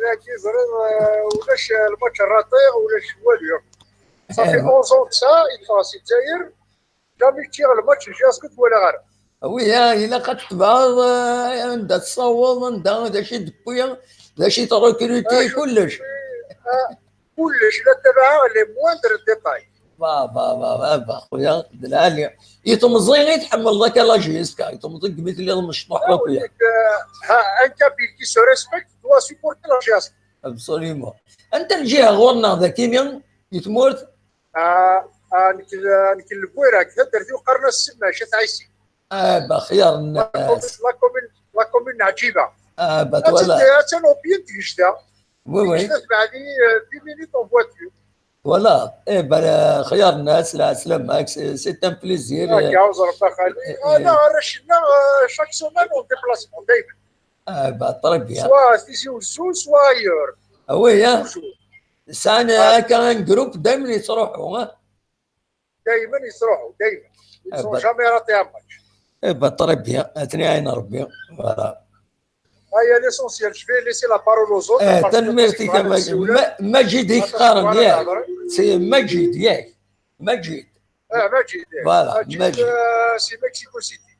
لكن زعما ولاش الماتش الراتير ولاش والو. صافي 11 ans ça il passe الجزائر جامي تير الماتش جاسكو ولا غير. وي الا كتبع عندها تصوت عندها داكشي دبويا داكشي تروكروتي كلش. كلش لا تبعها لي موندر ديتاي. با خويا العالية يتمزي غير يتحمل ذاك لا جيسكا يتمزي قبيت لي مشطوح له خويا. ان كابيل كي سو ريسبكت دوا سيبورتي لا جيسكا. ابسوليومون. انت الجهه غورنا ذاكيا يتمورت. نكل البويراك درتي وقرنا السما شات عيسي. با خيار الناس. لا كومين عجيبه. با ولا. حتى نوبيان تجدا. وي. بعدي 10 مينوت اون فواتور. ولا بلا خيار الناس لا سلام معاك سي ان بليزير. يعوز ربي يخليك. انا رشدنا شاك سومان اون ديبلاسمون دايما. با طريق سوا تيجي وزو سوا ايور. وي سانا كان جروب دائما يصروحوا دائما يصروحوا دائما يصروحوا جامي راتي ماتش. بطريق اتني عين ربي فوالا. هيا ليسونسيال جو في ليسي لا بارول اوز اوتر. تنميرتي مجيد يقارن ياك سي مجيد ياك مجيد. مجيد فوالا مجيد سي مكسيكو سيتي.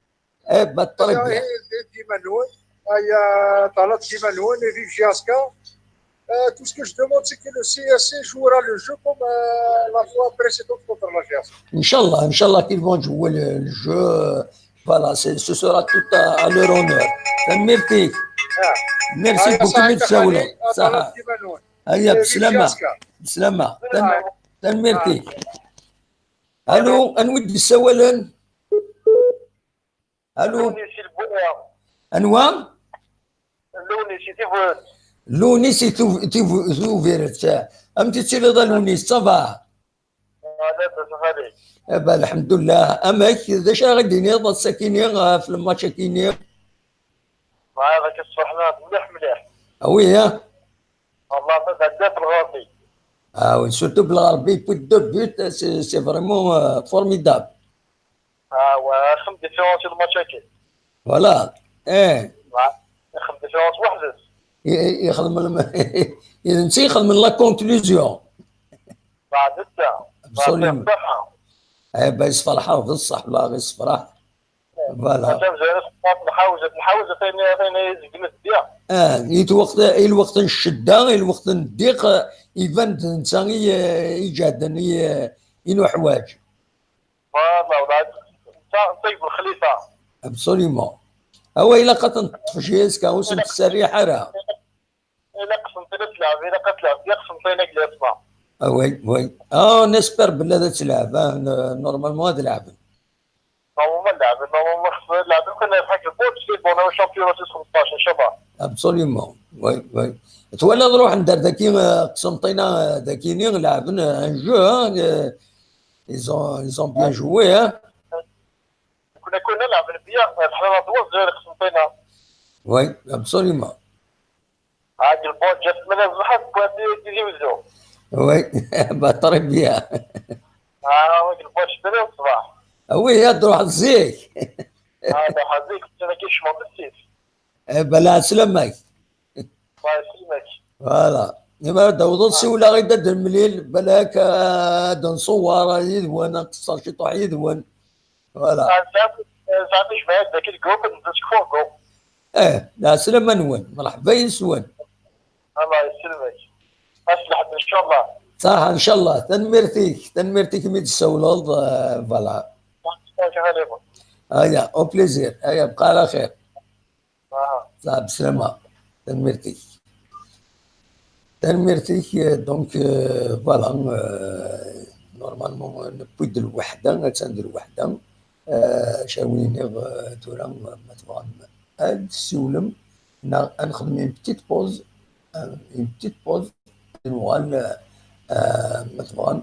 بالطريق ديما نون هيا طلعت ديما نون فيف جاسكا. Tout ce que je demande, c'est que le CSC jouera le jeu comme la fois précédente contre la GS. Inch'Allah qu'ils vont jouer le jeu. Voilà, ce sera tout à leur honneur. Merci. Merci beaucoup, M. Saoula. Aïe, بسلامة. بسلامة. merci. Allô, نودي السوالن. Allô. أنوام؟ لوني سي توفيرت امتي تسير ذا لوني صباح. با الحمد لله. اماك ذا شا غادي يضا الساكينين في الماتش كيني. هذاك الصحنات مليح. وي والله بدات الغربي. وي سورتو بالغربي بوت دو بوت سي فريمون فورميدابل. وخم ديفيرونسي الماتش كي. فوالا خم ديفيرونس وحدة. يخدم نسي يخدم لا كونكلوزيون بعد الساعة. ابسوليوم. با يصفرحها في الصح ولا غير يصفرح. فوالا. الحوزة فين يزقمت بها. الوقت الشدة الوقت الضيق يبان الانسان يجاهد ينو حوايج. فوالا نطيب الخليفة. ابسوليوم. هو إلا قطنطف جيسكا وسم السريحة راه. إلا قسمت تلعب إلا قتلعب يقسم فينك الأسماء. وي نسبر بلا تلعب نورمالمون تلعب. نورمال لعب نورمال لعب كنا في حق البوت في بونا شامبيون 15 شباب. ابسوليومون وي تولى نروح ندير ذاكي قسمطينا ذاكيين لعبن ان جو ils ont bien joué كنا نلعب البيع الحرارة توز غير قسمطينا. وي ابسوليومون. عادي البوت جات من الزحف تيجي وزو. وي بطري بيها. البوت شدني الصباح. وي تروح تزيك. هذا حزيك انا كيشمط السيف. بلا سلامك. الله يسلمك. فوالا دابا داوود السيوله غير داد المليل بلاك نصور يدوان نقصر شي طوح يدوان. فوالا. ساعات شبعت ذاك الجروب ندوز فوقو. لا سلامة نوان مرحبا يسوان. الله يسلمك. اصلحت ان شاء الله. صح ان شاء الله. تنمرتيك ميت السولاد فوالا. هيا او بليزير. هيا بقى على خير. صح بسلامة. تنمرتيك دونك فوالا نورمالمون نبويد الوحدة تندير وحدة شاويني تورا ما تبغى هاد السولم نخدم اون بتيت بوز نوغال ما تبغى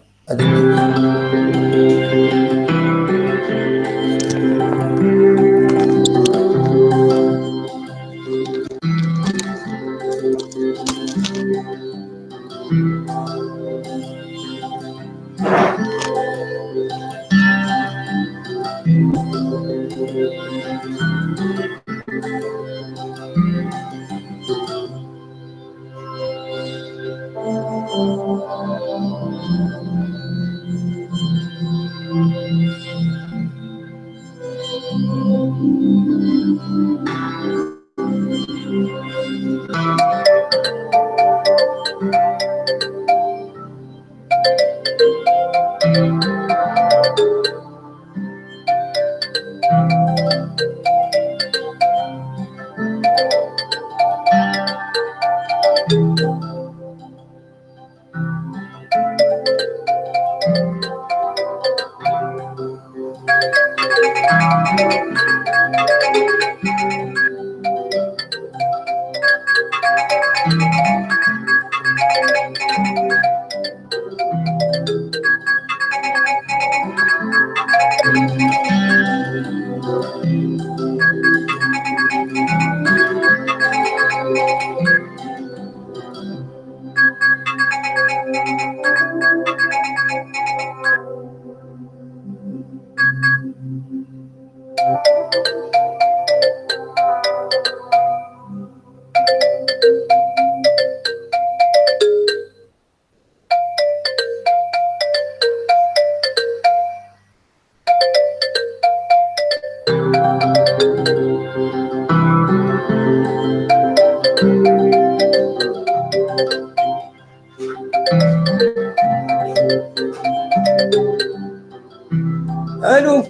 الو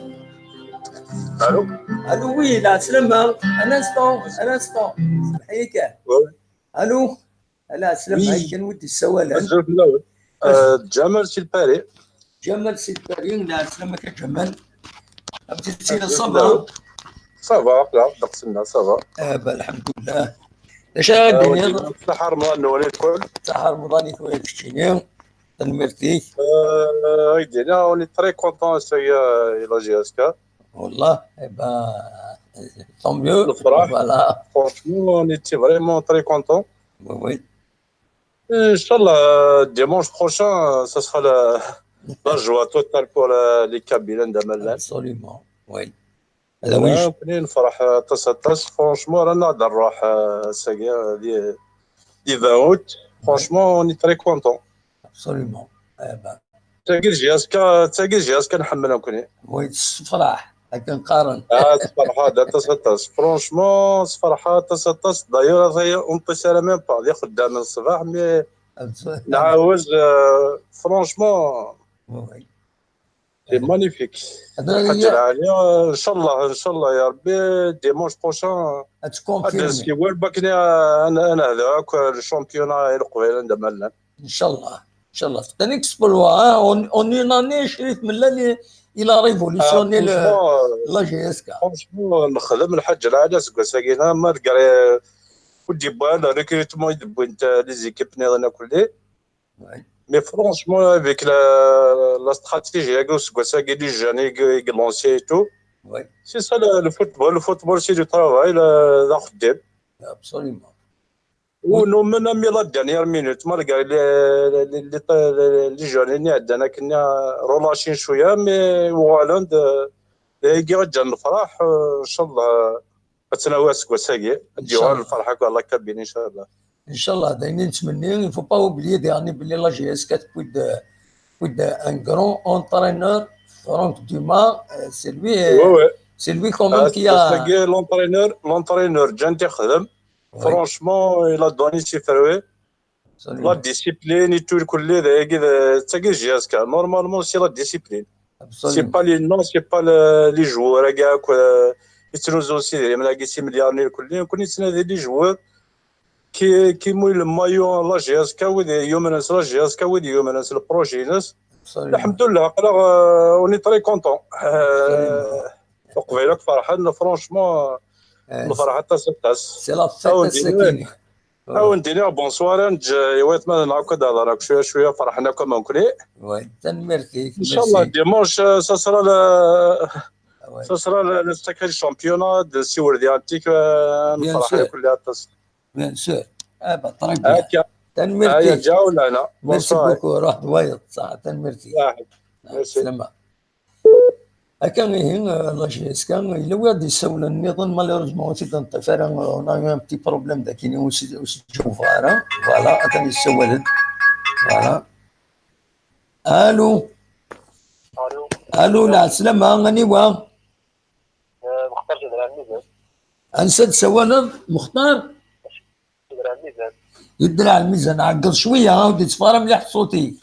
الو الو وي لا سلامة ان انستون نحييك. الو لا سلامة كان ودي السؤال جمال سي الباري. جمال سي الباري. لا سلامك يا جمال. بديتي صافا صافا لا دقسنا صافا الحمد لله. اش غادي صحة رمضان نولي الكل. صحة رمضان كويس كشتيني تنمرتيك. ايدينا اوني تري كونطون سي لا جي اس كا والله طون ميو الفرح فوالا فرانشمون اوني تي فريمون تري كونطون. وي ان شاء الله dimanche prochain ça sera la joie totale pour les Kabyles d'Amallan. absolument وي هذا وين كاين نفرح تصطاس فرانشمون رانا غادي نروح ساكيا دي 20 اوت فرانشمون اوني تري كونطون absolument. تاكي جهاز نحملها كوني وي الصفراح هكا نقارن. صفرحة دا تصطاس فرانشمون صفرحة تصطاس دايوغ هي اون بي سي لا ميم با اللي خدام من الصباح مي نعاوز فرانشمون وي سي مانيفيك. حاجة العالية ان شاء الله يا ربي ديمونش بروشان تكونفيرمي كي وين باكني انا هذاك الشامبيونا القبيله عند مالنا ان شاء الله تنكسبلوا اون اون اني شريت من لا الى ريفوليسيوني لا جي اس كا. فرانشمون نخدم الحاجه العاليه ساكينا ما تقري ودي بال ريكروتمون يدبو انت لي زيكيب نيضنا كلي مي فرانشمون افيك لا استراتيجي كاع ساكي لي جاني لونسي تو سي سا الفوتبول سي دو طرافاي لا خدام ابسوليومون. ونو من امي لا دانيير مينوت ما لقى لي جوني عندنا كنا رولاشين شويه مي وغالاند كي غتجي الفرح ان شاء الله تناواس كواساكي ديوها الفرحه الله كابين ان شاء الله. ان شاء الله دايرين نتمنى فو با اوبليي ديرني بلي لا جي اس كتبود ان كرون اونترينور فرانك دوما سي سي لوي كومون كي لونترينور جا تيخدم فرونشمون الا دوني سي فروي لا ديسيبلين يتو الكل تاكي جياسكا نورمالمون سي لا ديسيبلين سي با لي نون سي با لي جوار كاع يتنوزو سي ملاقي سي مليارنير كل يتنادي لي جوار كي موي المايو لا جياسكا ودي يومناس لا جياسكا ودي يومناس البروجي ناس الحمد لله قلا اوني تري كونطون قبيله فرحان فرونشمون الفرحه حتى سبتاس سي لا فيت السكينه ندير بونسوار يوات ما نعاود راك شويه فرحنا كما كلي وي تنمرتي ان شاء الله ديمونش ساسرا نستكمل الشامبيونات ديال السيور ديالتيك نفرح كلها بيان سور طريق تنمرتي جاو لنا ميرسي بوكو روح دويض صح تنمرتي سلامة كان هين لا جيس كان الا واد يسول النظام مالوريزمون سي دون طفره اون ان بتي بروبليم داك كاين واش تشوف فوالا كان يسول فوالا الو لا سلامة غني وا مختار جدران الميزان انسد سوانا مختار جدران الميزان يدرع الميزان عقل شويه ودي تفاره مليح صوتي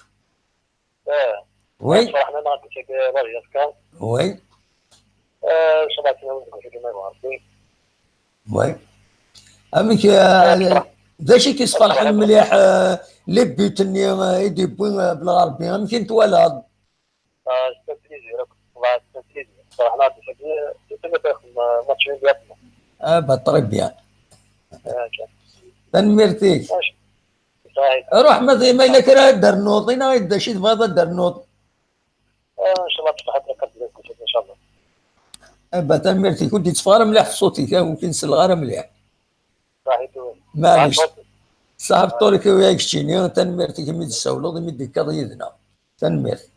وي فرحنا نعطيك راجل وي شبعتنا ونقول كما عارفين وي امك داشي كيصفرح مليح لي بيوت ني يدي بوين بالغربي يمكن تولد استفيدي راك استفيدي فرحنا نعطيك تاخذ ماتش ديالنا بطري بيان تنمرتيك روح ما الا كرا درنوط انا يدا شي تبغى درنوط ان شاء الله تصبح لك ان شاء الله تنمرتي كنت تفار مليح في صوتي كان ممكن نسلغ مليح صحيتو معليش صاحب طوريك وياك شتيني تنمرتي كمي تسولو ضمي ديك ضيدنا تنمرت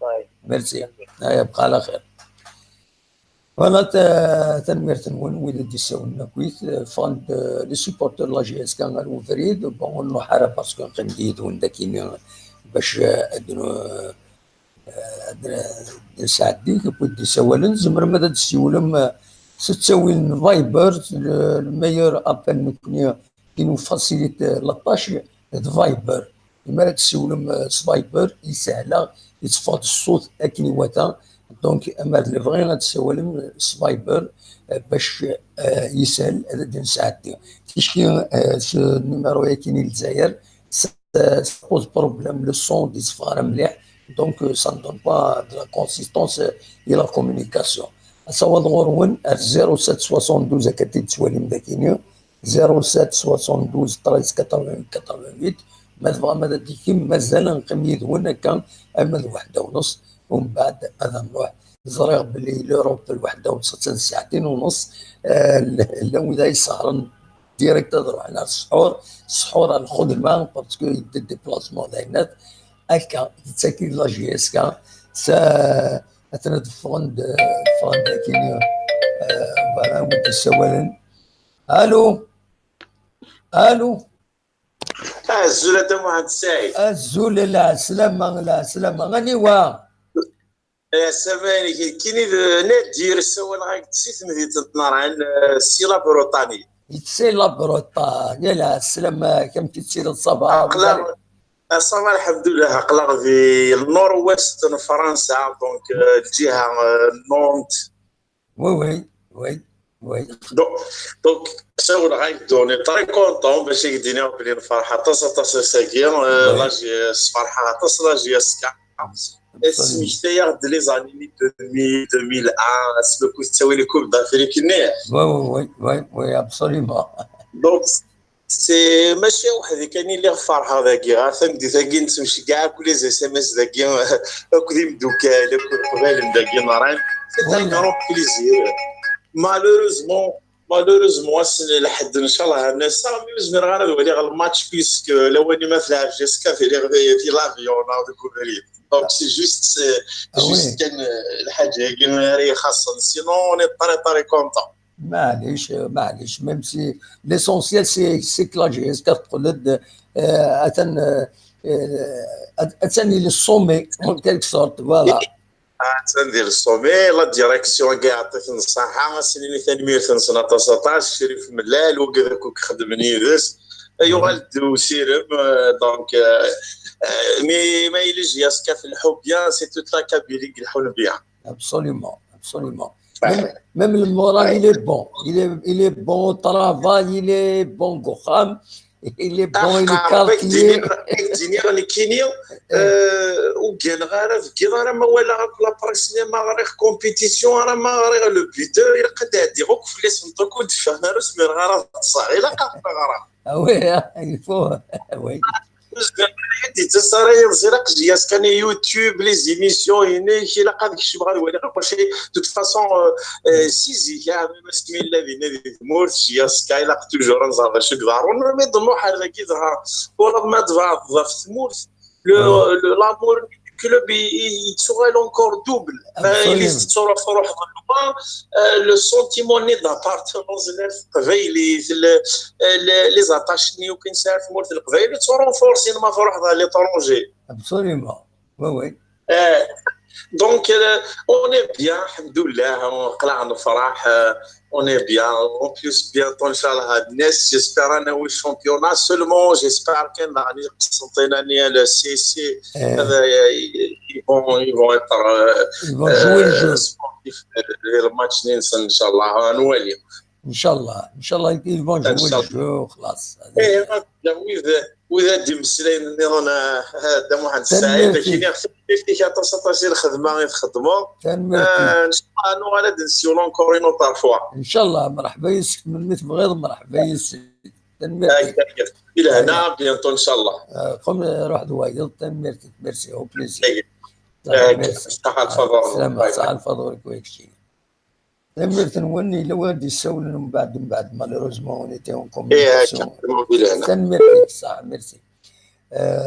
ميرسي يبقى على خير فوالا تنمرت نون ولدي ساولنا كويس فان لي سوبورتور لا جي اس كان غير فريد بون نو حاره باسكو قنديد ونداكين باش نساعدك بدي سوالن زمر ماذا تسولم ستسوي فايبر الميور ابل نكوني كي فاسيليت لاطاش فايبر لما تسولم فايبر يسهل يتصفى الصوت اكني واتا دونك اما لي فغي غتسولم فايبر باش يسهل هذا نساعدك كيشكي النيميرو كاين الجزائر سبوز بروبليم لو سون دي صفار مليح donc ça ne donne pas de la consistance et la communication. أصوات غورون 0772 كتي تسوالي مداكينيو 0772 13 88 88 ما تبغى ماذا ديكيم مازال نقميد هنا كان أما الوحدة ونص ومن بعد هذا نروح زريغ بلي لوروب الوحدة ونص ساعتين ونص لو ذا يسهرن ديريكت نروح على السحور ناخذ الماء باسكو يدي ديبلاسمون داينات هكا تساكي لا جي اس كا سا اتنا فروند كاين فوالا ودي السوالن الو الزولة تا محمد السعيد الزولة لا سلامة غني وا يا سامعني كاين دير السوال غاك تسيت مدي تنطنار السي لابروطاني يتسي لابروطاني لا سلامة كم تسير الصباح صافا الحمد لله قلق في النور ويست فرنسا دونك الجهه نونت وي دونك ساول غايدوني طري كونطون باش يدينا بلي الفرحه تصل ساكين لاجي الفرحه تصل لاجي سكا سميتها د لي زاني 2001 سلوكو تساوي لي كوب دافريك النيه وي ابسوليومون دونك سي ماشي وحدي كاين اللي فرحه ذاكي فهمتي ذاكي نتمشي كاع كل لي اس ام اس ذاكي كودي مدوكال قبال ذاكي نارين سي ان غرون بليزير مالوروزمون لحد ان شاء الله الناس ميوزن غير ولي الماتش بيسك لو اني مثلا جيسكا في لافيون او ديكوفري دونك سي جوست كان الحاجه كاين خاصه سينون طري كونطون معليش ميم سي ليسونسيال سي كلاجي تقول اتاني للصومي اون كيلك سورت فوالا تندير الصومي لا ديريكسيون كاع عطيت النصيحه سنين ثاني 1919 شريف ملال وكذا كوك خدمني ذس يغلد وسيرم دونك مي ما يليش ياسكا في الحب بيان سي توت لا كابيلي يلحون بيان absolument absolument même le moral il est bon il est bon au travail il est bon gokham il est bon il est quartier تجيني راني كينيا وكان غير في كذا راه ما ولا لا بريسيني ما غير كومبيتيسيون راه ما غير لو بيتور يلقى دادي غوك في الاسم تكون دفعنا رسمي غير صاغي لا قاطع غير oui il faut oui دي تصاري زرق جياس كان يوتيوب لي زيميسيون هنا كي لا قاد كشي بغا ولا كلشي دوت فاصون سيزي كاع بسم الله الذي مورت جياس كاي لا توجور نزار شي كدارون ما يضمو حاجه كي ظهر ولا ما ضاف في مورت لامور كلوب يتسوغل اونكور دوبل اللي تصور في روح لو سونتيمون ني دابارتونونس القبايلي لي زاتاشني وكاين ساعات في مورت القبايلي تصورون فورسين ما في روح لي طرونجي absolument oui oui دونك اون اي بيان الحمد لله قلعنا الفرح اون اي بيان اون بليس بيانتو ان شاء الله هاد الناس جيسبر انا هو الشامبيونا سولمون جيسبر كان غادي قسنطينه نيا لا سي سي هذا يبون يطر سبورتيف الماتش ننسى ان شاء الله نوالي ان شاء الله يبون يجوا الجو خلاص واذا دي مسلين انا هذا واحد الساعه كاين في 16 خدمه يخدموا ان شاء الله انو غادي نسيو لونكور اون اوتر فوا ان شاء الله مرحبا يسك من مثل غير مرحبا يسك الى هنا بيانتو ان شاء الله قم روح دوايض تنميرتك ميرسي او بليزير صحه الفضل سلامة صحه الفضل كويك شي تنميرت نوني لو غادي يسولوا من بعد مالوروزمون اونيتي اون كوميونيكاسيون تنميرتك صح ميرسي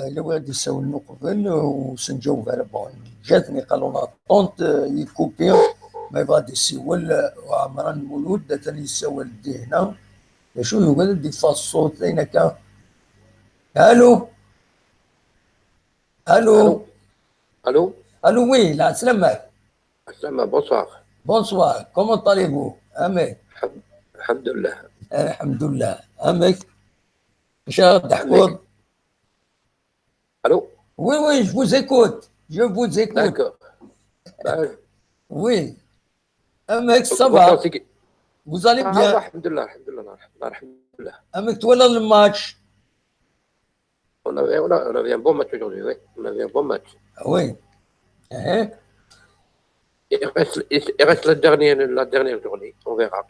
لو غادي يسولوا قبل وسنجاوب على بون جاتني قالوا لنا طونت يكوبيون ما يبغى يسول وعمران المولود ثاني يسول دي هنا شنو قال دي فاص الصوت لين كان الو الو الو الو وي لا سلامة سلامة بونسوار كومون طالبو امي الحمد لله الحمد لله امك اش غادي تحكوا الو وي جو فوز ايكوت D'accord. Oui. Mec, ça va. Vous allez bien. Alhamdulillah. Mec, toi là le match. On avait un bon match aujourd'hui, oui. On avait un bon match. Oui. Il reste la dernière journée, on verra.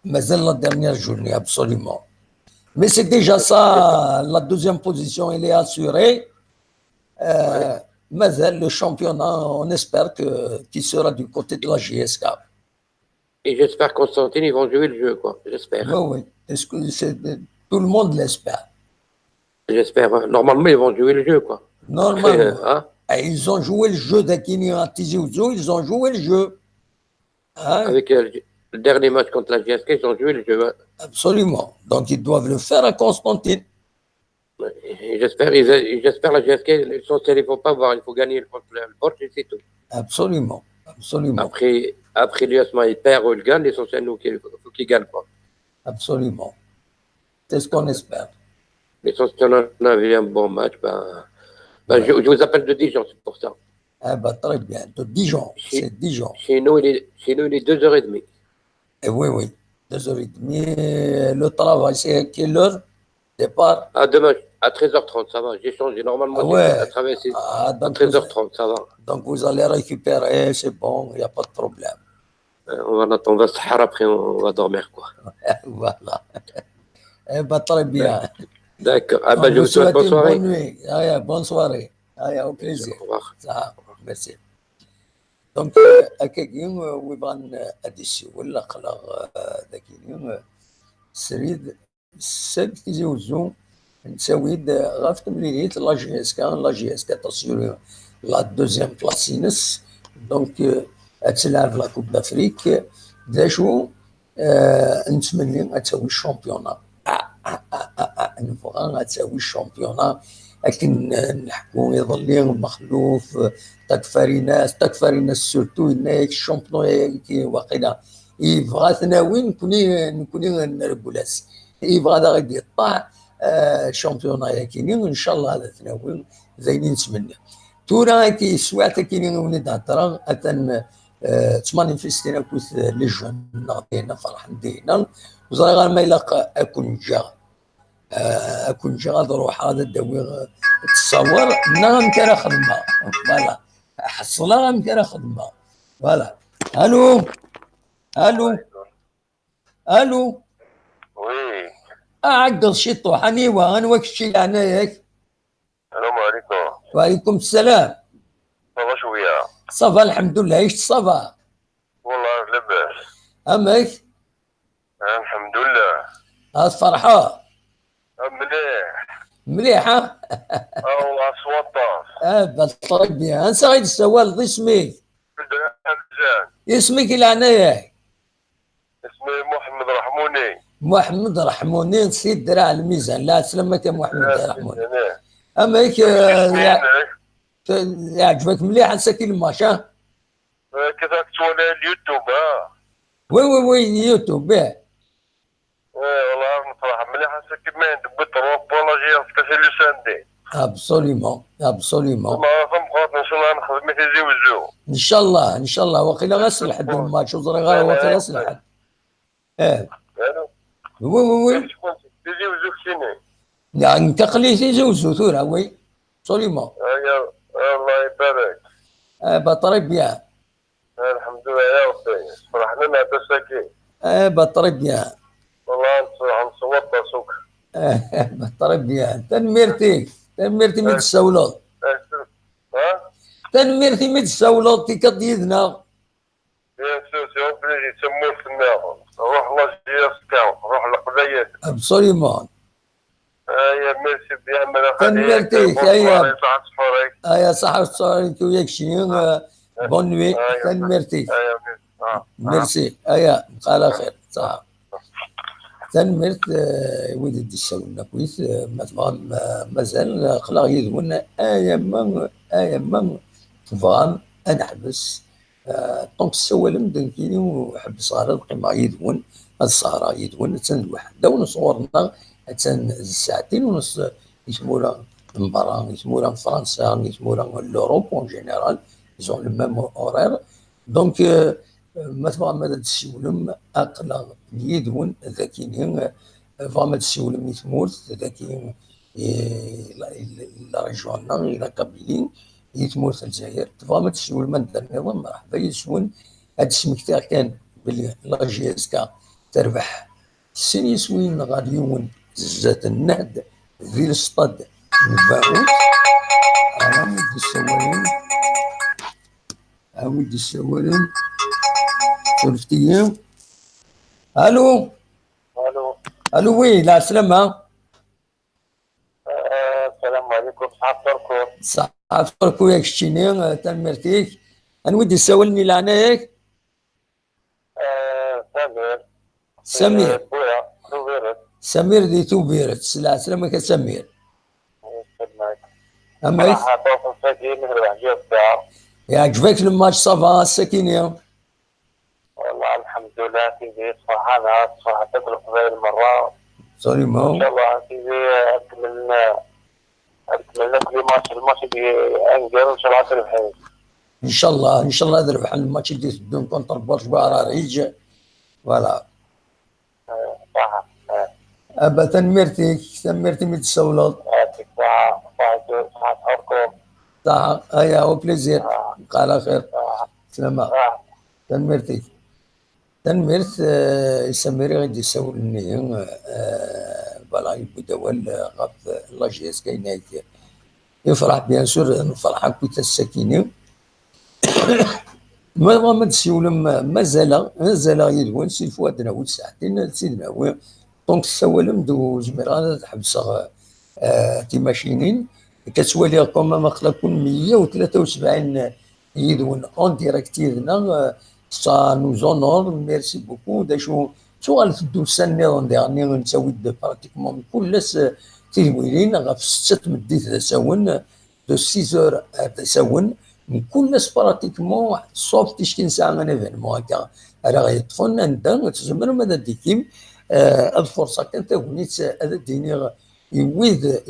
Mais c'est la dernière journée, absolument. Mais c'est déjà ça, la deuxième position, elle est assurée. Mais le championnat, on espère qu'il sera du côté de la JSK. Et j'espère qu'en Constantine, ils vont jouer le jeu, quoi. J'espère. Oui. Tout le monde l'espère. J'espère. Normalement, ils vont jouer le jeu, quoi. Normalement. Ils ont joué le jeu d'Akini à Tizi Ouzou, ils ont joué le jeu. Avec le dernier match contre la JSK, ils ont joué le jeu. Absolument. Donc, ils doivent le faire à Constantine. J'espère la GSK, l'essentiel, il ne faut pas voir, il faut gagner le porte et c'est tout. Absolument. Après l'USMA, il perd ou il gagne, l'essentiel, il faut qu'il gagne pas. Absolument. C'est ce qu'on espère. L'essentiel, on avait un bon match. Je vous appelle de Dijon, c'est pour ça. Très bien. De Dijon, c'est Dijon. Chez nous, il est 2h30. Oui. 2h30. Le travail, c'est à quelle heure? Départ demain, à 13h30, ça va. J'ai changé. Normalement, à traverser à 13h30, ça va. Donc, vous allez récupérer, c'est bon, il n'y a pas de problème. On va se faire après, on va dormir, quoi. Voilà. Très bien. D'accord. Je vous souhaite bonne soirée. Bonne nuit. Bonne soirée. Au plaisir. Au revoir. Merci. Donc, أكيد ويبغى أديسي ولا خلاص ذاك اليوم سريد السبت Tizi Ouzou نساويد غاف تمليليت لا جي اس كا تصير لا دوزيام بلاسينس دونك تلعب لا كوب دافريك داشو نتمنى تساوي الشامبيونا نبغى تساوي الشامبيونا لكن نحكوا يظل مخلوف تكفري ناس سورتو هنايا الشامبيون كي واقيلا يبغى ثناوي نكوني نربو لاس يبغى هذا غادي يطلع الشامبيون كاينين ان شاء الله هذا ثناوي زايدين نتمنى تورا كي سواعت كاينين ولاد هضره اتن تمانيفيستينا كوث لي جون نعطينا فرح ندينا وزرا غير ما يلاق اكون جا غادي نروح هذا الدوي تصور نعم كان خدمه فوالا حصلها كان خدمه فوالا الو وي عقل شي طوحني وانا واك الشي انا ياك السلام عليكم. وعليكم السلام. صافا شويه صافا الحمد لله. عيشت صافا؟ والله لاباس. امك؟ الحمد لله. هاد فرحة؟ مليح. مليحة؟ والله سواطاس. بالطريق بيان. انسى غير السوال اسمك؟ حمزان. اسمك العناية؟ اسمي محمد رحموني. محمد رحموني نسيت دراع الميزان. لا سلامك يا محمد رحموني. امك يعجبك مليح نسكي الماتش ها؟ كذاك تولي اليوتيوب ها؟ وي يوتيوب والله نفرح مليح نسكي مين دبت روبا لا جي كاسي لساندي. ابسوليمون. ما فهمت ان شاء الله نخدم في زوجو. ان شاء الله وقيلا غسل حد الماتش وزري غير وقيلا غسل حد. وي تيجي وزوج شنو؟ يعني انت خليتي زوجو ثورة وي ابسوليمون. الله يبارك. بطريق بيان. الحمد لله يا ربي فرحنا لنا تساكي. بطريق بيان. والله نصوت سوق. بطريق بيان. تنميرتي ميت السولوط. تنميرتي ميت السولوط كديدنا. يا سوسي وبلي يسموه في النار. روح لاجياس كاو روح لقضيات. ابسوليمون. يا ميرسي بيان ملا تنميرتي يا صحة صحتك وياك شنو بون نوي. تنميرتي. ميرسي على خير صح. تنمرت ولد السولنا كويس مازال خلاص يدون ايام فغام انا حبس طونك السوالم مدنكيني وحبس غير القيمه يدون هاد السهره يدون تن وحده ونصورنا تن ساعتين ونص يسموها المباراه يسموها فرنسا يسموها لوروب اون جينيرال يزون لو ميم اورير دونك ما تبغى ماذا تسولم اقلا يدون ذاكيين فما تسولم يتمورت ذاكيين لا ريجونا الى قبيلين يتمورت الجزائر تبغى ما تسولم من النظام مرحبا يسون هاد السمكتير كان بلي لا جي اس كا تربح السن يسوين غاديون زات النهد في السطاد نباعو ودي السوالين شرفتي. الو وي لا سلامة. السلام عليكم صحة فطركم ياك شتيني تنمرتيك نودي سولني لعنايك. سمير دي توبيرت سلامك سمير. أما يعجبك الماتش صافا السكينة؟ والله الحمد لله سيدي صراحة تدرك غير المرة. ابسوليمون. ان شاء الله سيدي اكملنا كل الماتش اللي انقر ان شاء الله تربحين. ان شاء الله تربح الماتش اللي تبدون كونتر بورجوا ريج فوالا. صح. ابا تنمرتي من السولط. يعطيك صحة حركم. صح او بليزير. على خير. سلامة. تنمرت يسميري غادي يسولني فوالا يبدا غاف لا جي اس كاينه يفرح بيان سور نفرح كويتا السكينه. ما تسولم مازال يدون سي فؤاد ناود ساعتين سيدنا هو دونك السوالم دوز ميرا تحبسها تيماشينين كتولي كوما ما كون 173 يدون اون ديريكت يدنا سا نوز اونور ميرسي بوكو داشو شغل في الدوسه النظام ديالنا نساوي براتيكمون كل تيويلين غف 6 مديت ذا ساون دو 6 ذا ساون من كل براتيكمون صوف تشكين ساعه من ايفينمون هكا راه غيطفون ندا تزمر ماذا ديكيم الفرصه كانت ونيت هذا ديني يويد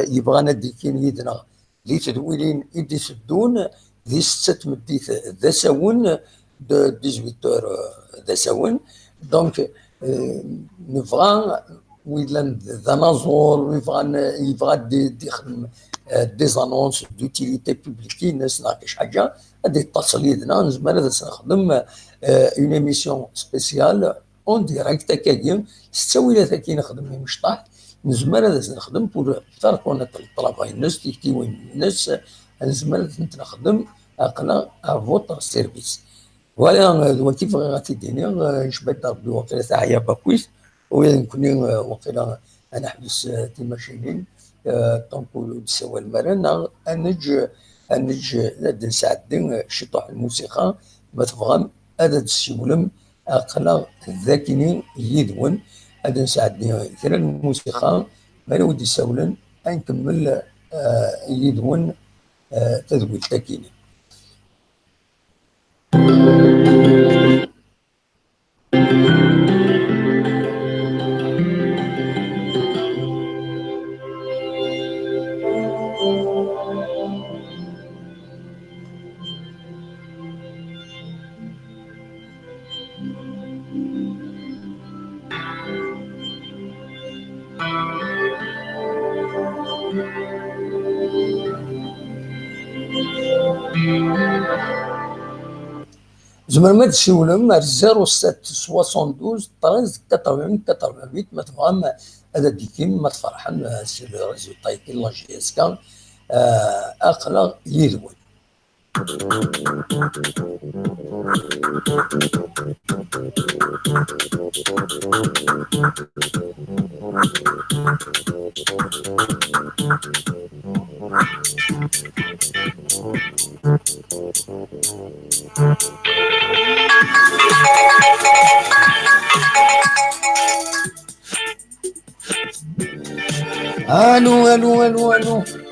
يبغانا ديكين يدنا لي تدويلين يدي سدون ذي 6 مديت ذا ساون دو 18 ذا ساون دونك نبغى ويلان ذا نازور يبغى يخدم دي زانونس دوتيليتي بوبليكي الناس ناقش حاجه هذه اتصل يدنا نزمر هذا نخدم اون ايميسيون سبيسيال اون ديريكت هكاكيا ستاوي كي نخدم مشطح نزمر هذا نخدم بور فرقونا الطلبه الناس تيكتيوي الناس نزمر نخدم اقلا فوتر سيرفيس ولا كيف غاتيديني نشبت ربي وقيلا تاعي باكويس ويكون وقيلا انا حبس تيماشينين طنقولوا نسوى المرن انج ناد نساعدين شطوح الموسيقى ما تفهم هذا السيولم اقلا ذاكني يدون هذا نساعدني كرا الموسيقى ما نودي يسولن نكمل يدون تذويل تاكيني. زمر ما تسولم 0772 13 88 88 ما تفهم هذا ديكين ما تفرحن سي لو ريزولتا كاين لا جي اس كا اقلا يدون.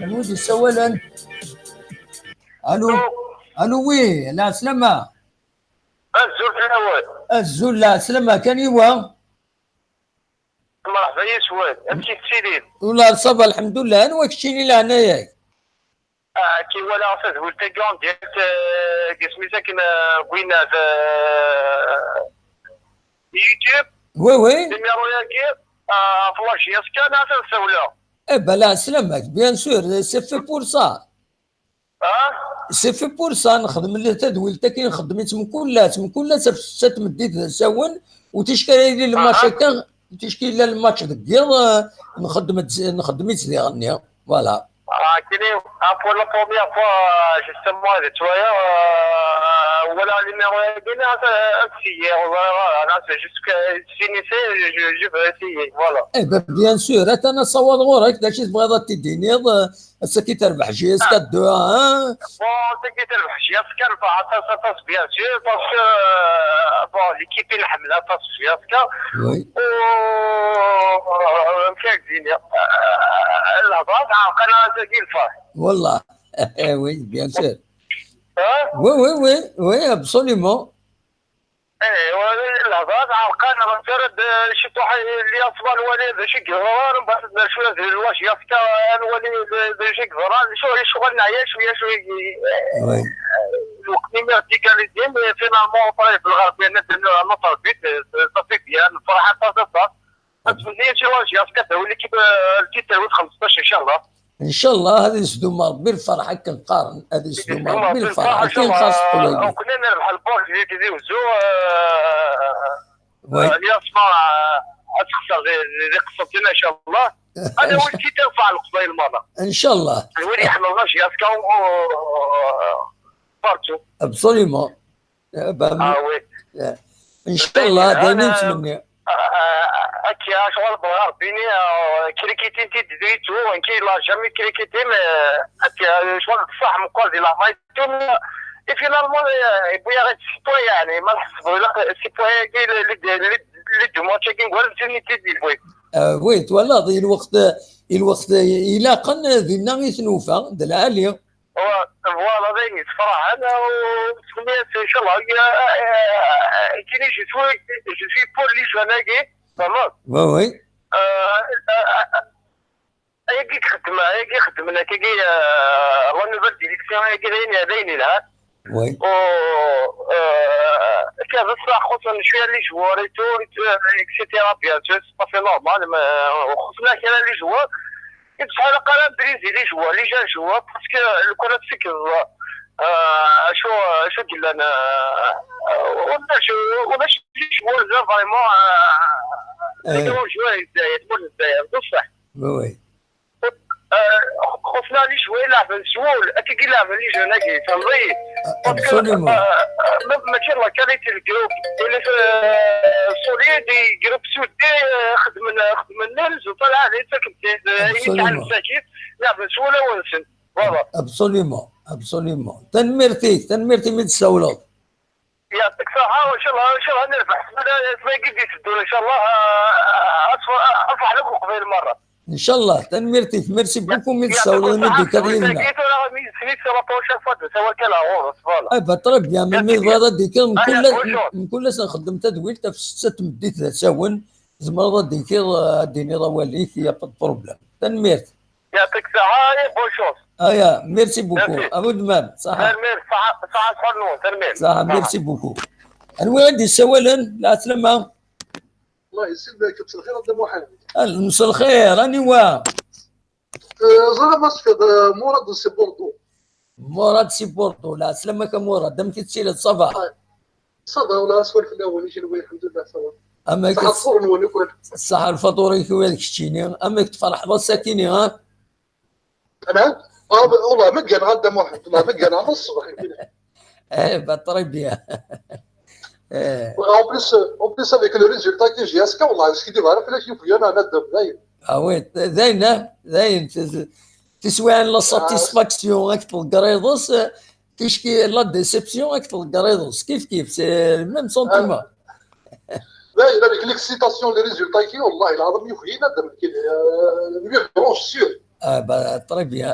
الو دي سوالا الو وي لا سلامة الزول الاول الزول لا سلامة كان يوا مرحبا يا سواد امشي تسيلين ولا صبا الحمد لله انا واكشيني لهنايا كي ولا استاذ ولد كون ديالك قسمي ساكن بوينا في يوتيوب وي نيميرو ياكي فلاش ياسكا ناس السوله بلا سلامك بيان سور سي في بور سا سي في بور سا نخدم اللي تدويل تاكي خدمت من كل 6 مديت ساون وتشكل لي الماتش هكا تشكي لي الماتش ديال نخدمت لي غنيه فوالا كيني pour la première fois justement de toi voilà le numéro hier voilà c'est juste que je veux essayer voilà bien sûr انا صوت غورك داك الشيء تبغي تديني هسه كي تربح جي اس 4 2 1 bon كي تربح جي اس 4 ça bien sûr parce que bon l'équipe اللي حملها تص جي اس 4 وي مكاكدين الهضره تاع قناه الفرح والله وي بيان سور وي ابسوليومون ايوا الهضره تاع القناه ترد شي واحد اللي اصبر الوليد شي كبران من بعد شويه ديال الواش يافكا الوليد شي كبران شغل نعيا شويه وي الوقت اللي ديكاليزيم فينالمون طريق في الغربيه نصر بيت صافي ديال الفرحه تصاص اتمنى شي واش يافكا هو اللي كيف التيتر 15 ان شاء الله ان شاء الله هذه يسدو ربي الفرحه كنقارن هذه يسدو ربي الفرحه كاين خاص قلوبي كنا نربح البوش اللي كيدوزو وي الياسما تخسر زي قصتنا ان شاء الله هذا هو اللي ترفع القبائل الماضي ان شاء الله هو اللي يحمل الله ياسكا بارتو ابسوليومون وي ان شاء الله دايما نتمنى هكا شغل بالغربيني كريكيتين تدريتو كي لا جامي كريكيتين هكا شغل بصح من كل ديال مايتون اي فينالمون يبغي غير سيبو يعني ما نحسبو لا سيبو اللي دو ماتش كي نقول تني تدي بوي وي تولى ضي الوقت الوقت إلا قلنا ذينا يتنوفى د العالية. فوالا ذيني تفرح أنا وتسميت إن شاء الله كيني جو سوي بور لي جوناكي فهمت؟ وي هيك خدمنا كي رونوفال ديريكسيون هيك ذيني لها وي كيف بصح خصوصا شويه لي جوار اي تو اكسيتيرا بيان سور سي نورمال خصنا كاين لي جوار بصح قرا بريزي لي جوار لي جا جوار باسكو الكره تسكر شو قلنا انا ولا شي جوار زا فريمون يديروا جوار الجزائر بصح وي خصنا لي شويه لعب الزول كي لعب لي جوناكي فهمتي ابسوليومون ماشي لا كاليتي الجروب اللي في سوريا دي جروب سودي خدمنا الريزولتا عليه ساكن يتعلم ساكن لعب سوله ونسن فوالا ابسوليومون تنمرتي من السولات يعطيك الصحة وإن شاء الله نربح ما يقدر يسدون إن شاء الله أفرح لكم قبل مرة ان شاء الله تنمرتي ميرسي بوكو من السولات مدي كريمنا اي بطرب يا من هذا ديك من كل سنه خدمت تدويل في 6 مديت ساون زمرضه ديك ديني رواليك يا با بروبليم تنمرت يعطيك الصحة بون شوز يا ميرسي بوكو ابو دمام صح صح ميرسي بوكو انا ولدي سوالن لا سلامه الله يسلمك مساء الخير عبد محمد مساء الخير راني وا زعما مراد سي بوردو مراد سي بوردو لا سلامك مراد دمك تسيل الصباح صباح ولا سوالف الاول شي الحمد لله صباح اما صح الفطور ونكون صح الفطور يكون كشتيني اما تفرح بساكيني ها انا والله مكان غدا محمد والله مكان على الصباح بطريبيا En plus avec le résultat que j'ai, est-ce qu'on a ce qui devrait faire qu'il y en a un autre d'ailleurs. Ah oui, d'ailleurs, تسوى لا ساتيسفاكسيون اكثر القريضوس كيشكي لا ديسيبسيون اكثر القريضوس كيف سي الميم سونتيمون. d'ailleurs avec l'excitation les résultats qui والله العظيم يخينا دم كده برونش سيور. bah très bien.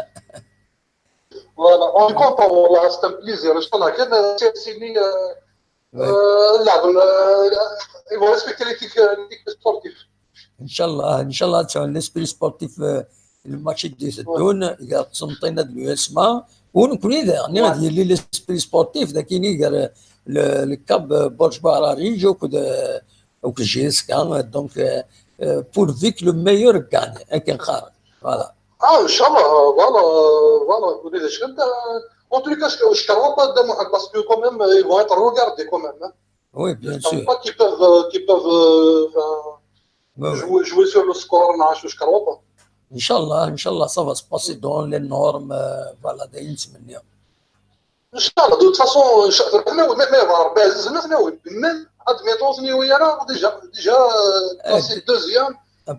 Voilà, on est content والله c'est un plaisir ان شاء الله كان سيني اللعب ils vont respecter l'éthique sportive. ان شاء الله تسوي ليسبري سبورتيف الماتش ديال الدون يا تصنطينا ديال الاسماء ونكون يعني هذه اللي ليسبري سبورتيف ذاك ينيقر الكاب برج باراريج او جيسكا دونك بور فيك لو ميور كان كان خارج فوالا ان شاء الله فوالا وليد اش انت en tous les cas je ne crois pas parce que quand même ils vont être regardés quand même hein. Oui bien sûr pas qu'ils peuvent jouer sur le score je ne crois pas. ان شاء الله ça va se passer dans les normes voilà داين نتمنى ان شاء الله de toute façon ناوي ما ربي عزيز الناس ناوي même admettons ناوي انا déjà passé deuxième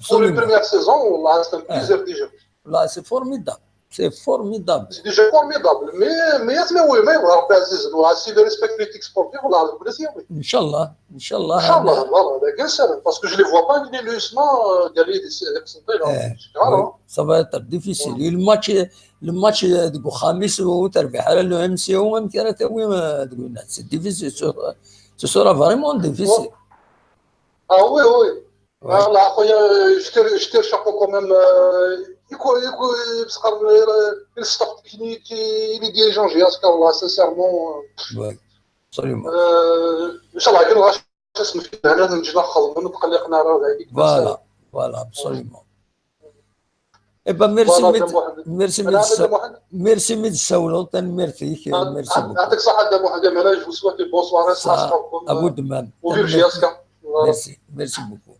pour la première saison والله c'est un plaisir déjà. Là c'est formidable. C'est formidable. C'est déjà formidable. Mais ناوي ما ربي عزيز si le respect l'éthique sportive والله العظيم بلاتي ان شاء الله والله لكن سهل parce que je les vois pas gagner le USMA قال لي ça va être difficile. الماتش تقول خامس وتربح على لو ام سي او يمكن تاوي تقول الناس سي ديفيسيل سو سورا فريمون ديفيسيل. وي والله اخويا جتير شابو كوميم يكون بصح الستاف تكنيك لي ديريجون جياسكا والله سانسيرمون وي ابسوليومون ان شاء الله كاين غاش اسم فينا هنا نجي ناخذ من تقلقنا راه هذيك فوالا ابسوليومون. Eh ben merci de Saulo, merci يعطيك الصحة عبد محمد أنا جو سويت بونسوار أصحابكم أبو دمام merci beaucoup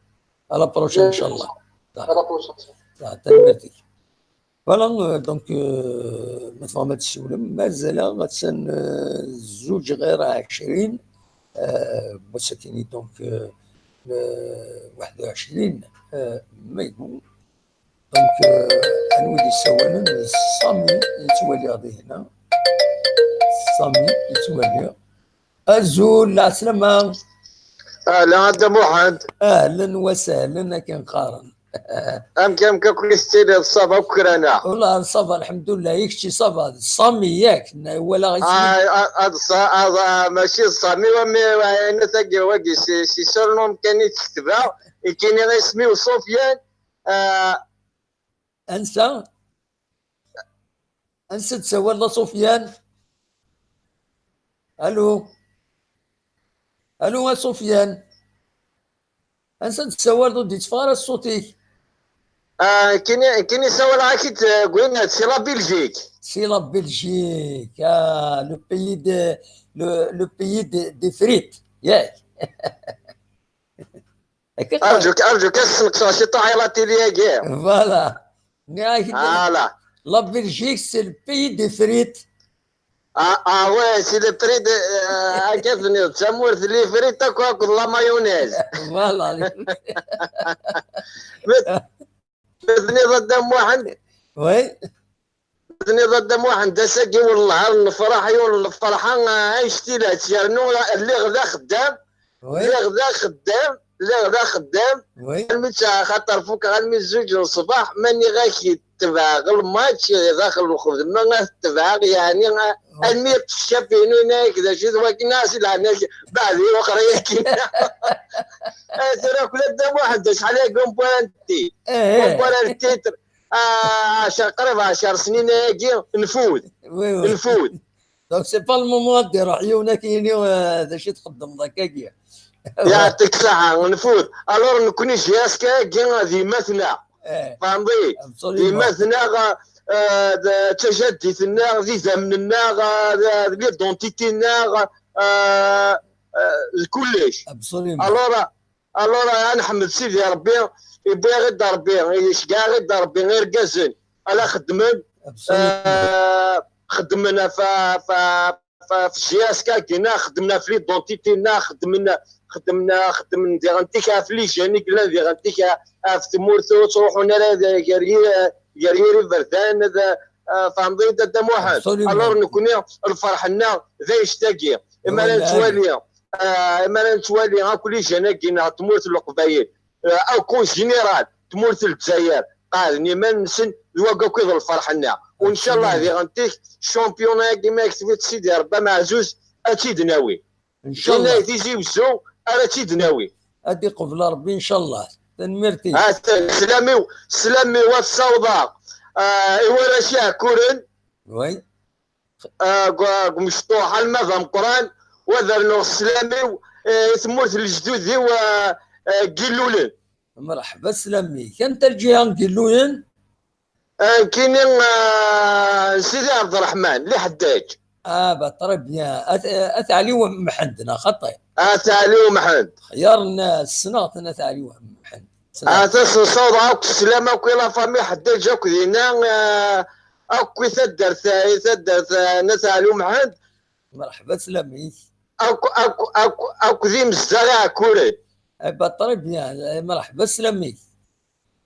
à la prochaine inchallah à la prochaine merci فوالا دونك مفهومات السولم مازال غتسن زوج غير 20 مساكيني دونك 21 مايكون دونك نولي سوانا صامي يتولي غادي هنا صامي يتولي الزول العسلامة اهلا عبد محمد اهلا وسهلا كنقارن كم كل ستيل الصبا وكرانا والله الصبا الحمد لله يكشي صبا الصامي ياك ولا غير هذا ماشي الصامي انا تاقي واقي سي سورنوم كان يتكتبها كاين غير اسمي سفيان انسى تسوى الله سفيان. الو يا سفيان انسى تسوى دو تفارس صوتي. كاين يسوى اكيد قلنا سي لا بلجيك. لو بيي دي فريت ياك. ارجوك اسمك شي طايلاتي ليا كاع. فوالا لا لا بلجيك سي لو بيي دي فريت. وي سي لو فريت كيفني تسمور لي فريت تاكل لا مايونيز. فوالا بذني ضد واحد. وي بذني ضد واحد دساكي والله الفرح الفرحان عيشتي لا تيرنو اللي غدا خدام. اللي غدا خدام المتش خاطر فوق غنمي الزوج الصباح ماني غاكي تبع الماتش داخل الخبز ما غاتبع يعني المي تشافينو هكذا شي ذوك الناس الناس بعد اخرى كاين ترى كل دام واحد شحال يقوم بوانتي التيتر 10 سنين هاكي نفوت دونك سي با المومون دير عيونك كاين هذا شي تقدم ذاك يعطيك الصحة نفوت الور نكوني جياسكا كاين ديماتنا فهمتي ديماتنا تجددنا ذي زمننا ذي دونتيتينا كلش الور نحمد سيدي ربي يبغي غير ربي يشكا غير ربي غير كازن الا خدمنا في جياسكا كينا خدمنا في لي دونتيتينا خدمنا ديغنتيكا في لي جاني كلا ديغنتيكا في تمورتو تروحوا نرا يريري بردان فهمتي دام واحد الور نكون الفرحنا ذا يشتاقي اما نتوالي كل جانا كاين تمورت القبايل او كون جينيرال تمورت الجزائر قال ما نسن الواقع كيف الفرحنا وان شاء الله هذه غنتيك الشامبيون كيما كتبت سيدي ربما معزوز اتيد ناوي ان شاء الله تيجي وزو اتيد ناوي ادي قبل ربي ان شاء الله تنمرتي سلامي والصوضاء ايوا شي كورن وي مشطوح المذهب القران وذرنا السلامي ثمورت الجدود ذي وقيلولن. مرحبا سلامي كانت الجهه قيلولن كاينين سيدي عبد الرحمن اللي حداج ترى بيان اثعلي ومحندنا خطي اثعلي ومحند خيار الناس سناتنا اثعلي ومحند صوت عاك السلامه وكلا فامي حداج اكو دينا اكو ثدرت نثعلي ومحند. مرحبا سلامي اكو ذي مزرعه كوري ترى بيان مرحبا سلامي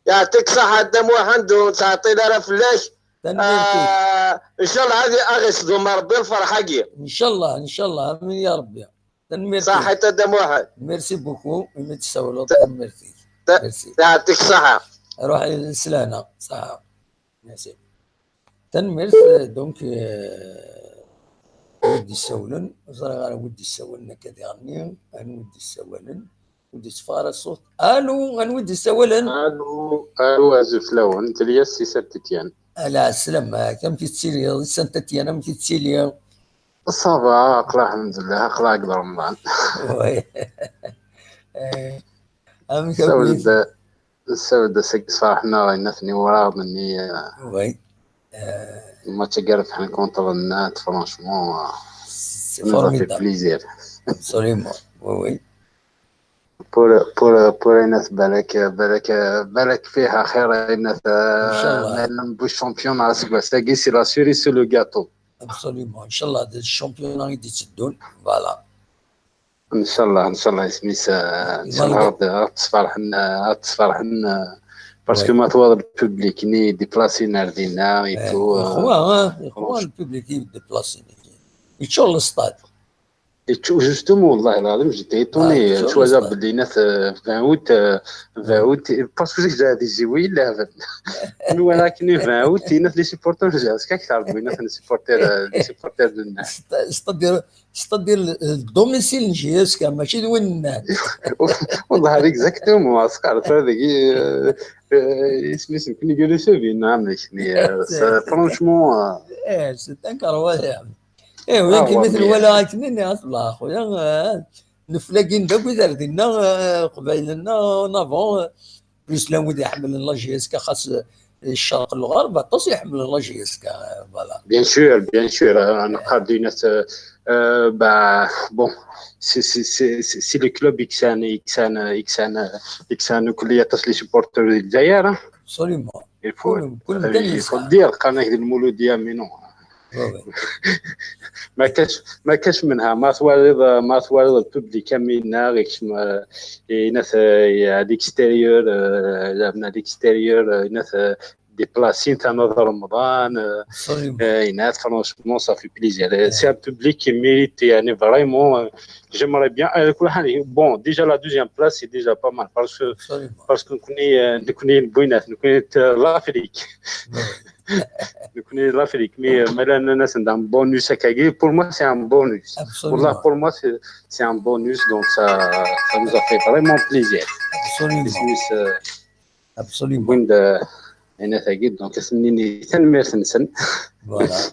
يعطيك صحة دم واحد وتعطينا راه فلاش ان شاء الله هذه اغسطس ربي الفرحة كي ان شاء الله امين يا ربي تنميرتي صحة دم واحد ميرسي بوكو ميت تسولو ميرسي يعطيك صحة روحي لسلانا صحة ميرسي تنميرت دونك ودي السولن زرا ودي السولن كذا غني انا ودي السولن ودي تفار الصوت غنودي السولن الو ازفلون انت ليا سي سبتيان لا السلام كم كيتسيلي سنتتيان ام كيتسيلي صافا اقلا الحمد لله اقلا قدر رمضان وي السود سك صراحنا نثني ورا مني وي ما تقرف حنا كونترولنات فرانشمون سي فورميدابل بليزير ابسوليومون وي بور الناس بالك فيها خير الناس نلعبوا الشامبيون على ساكي سي لا سوري سو لو غاتو ابسوليومون ان شاء الله هذا الشامبيون غادي تسدون فوالا ان شاء الله سميت ان شاء الله تصفرحنا باسكو ما توض البوبليك ني ديبلاسي ناردينا اخوان البوبليك ديبلاسي يتشول الستاد Justement, والله العظيم j'étais étonné شويه باللي ناس 20 août 20 août باسكو j'ai dit oui là ولكن 20 août الناس لي سيبورتور جاسكا كثر من الناس لي سيبورتور الناس ستدير الدوميسيل جاسكا ماشي وين الناس والله هذيك اكزاكتومون عرفت هذيك اسمي كنا يقولوا سوفي نعم شنو فرانشمون سي ان كروال ولكن مثل ولا كنني اصلا خويا نفلاقين داك وزار ديالنا قبايلنا نافون بليس لا ودي يحمل لا جي اس كا خاص الشرق الغرب عطاس يحمل لا جي اس كا فوالا بيان سور انا قادي ناس با بون سي لو كلوب يكسان كلية تصلي سبورتور الجزائر ابسوليومون يفو دير قناه المولوديه مينو ما كاش منها ما ثوالد البوبليك كاملنا غير ناس ديكستيريور لعبنا ديكستيريور ناس ديبلاسين تاع نهار رمضان ناس فرونشمون صافي بليزير سي ان بوبليك كي ميريت يعني فريمون جيمري بيان كل حاجه بون ديجا لا دوزيام بلاس سي ديجا با مال باسكو نكوني البوينات نكوني لافريك نكوني لافريك مي مالا الناس عندهم بونوس هكاكي بور موا سي ان بونوس والله بور موا سي ان بونوس دونك سا نوزا في فريمون بليزير ابسوليومون وين انا ثاقيت دونك اسنيني ثان ميرسنسن فوالا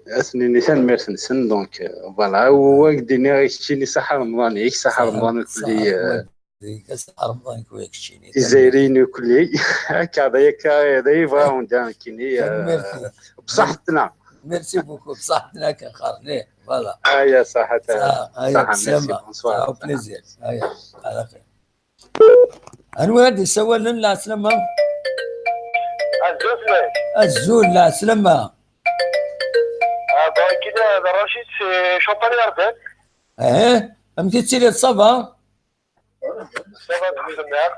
اسنيني ثان ميرسنسن دونك فوالا وقديني غيشتيني صحه رمضان صحه رمضان كلي صحه رمضان كويكشيني الجزائريين كلي هكا هذايا فراون دان كيني بصحتنا ميرسي بوكو بصحتنا كنخرج فوالا يا صحه صحه سلامه او بليزير على خير الواد يسوى لنا سلامة الزول لا سلامة كده رشيد في شوطاني أردن أمتي تسيري صافا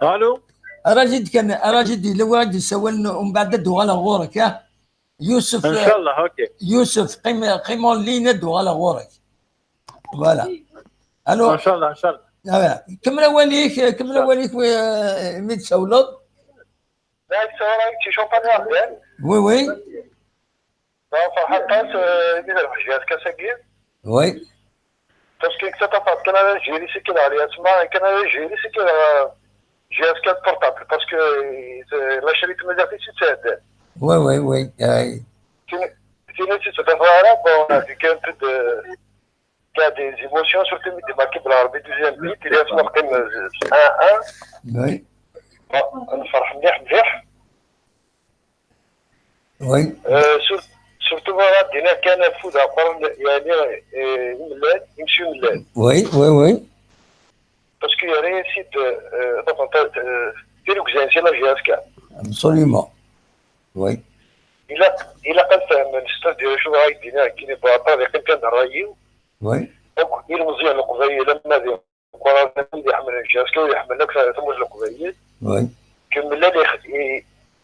الو أراجد الواد يسوى لنا ومن بعد ندو على غورك يوسف ان شاء الله اوكي يوسف قيمون لينا ندو على غورك فوالا الو ان شاء الله كمل اوليك ميت سولد لا سولد شي شومبانيا ديال وي فرحان ديال الحجاز كاساكين وي باسكو كنت كان انا جيري سكن عليها تما كان انا جيري سكن جهاز كان بورطابل باسكو لا شريت مازال في تساعد وي كاين تتفاعل بون هذيك كانت كاع دي زيموسيون سورتو ملي ديماركي بالعربي دوزيام بيت اللي اسمها قيم 1-1 وي نفرح مليح وي سورتو دينا كان فوز اخر يعني ملاد يمشي ملاد وي باسكو يعني سيت دونك ديرو كزانسي لا جهاز كاع ابسوليومون وي إلا كان فهم الاستاذ ديال شو هاي دينا كاين بطريقه كنرايو وي المزيان القبائل لما ذي القرآن يحمل الجهاز كو يحمل لك ثموج القبائل وي كمل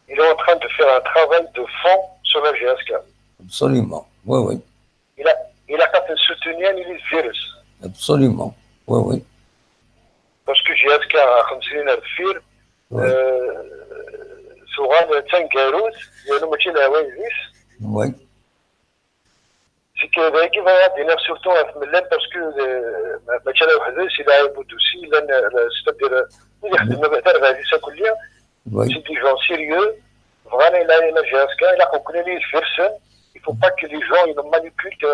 il est en train de faire un travail de fond sur la GSK. Absolument, oui. Il a qu'à soutenir les virus. Absolument, oui. Parce que GSK a 50,000 فير صغار 5 كاروس يعني ماشي الهوايز. Oui. C'est que l'équipe va dire surtout à Mellen parce que مثلا وحده سي لاعب بودوسي لان c'est-à-dire يخدم مثلا هذه كلها c'est des gens sérieux vraiment il a GSK il a compris les personnes il faut pas que les gens ils manipulent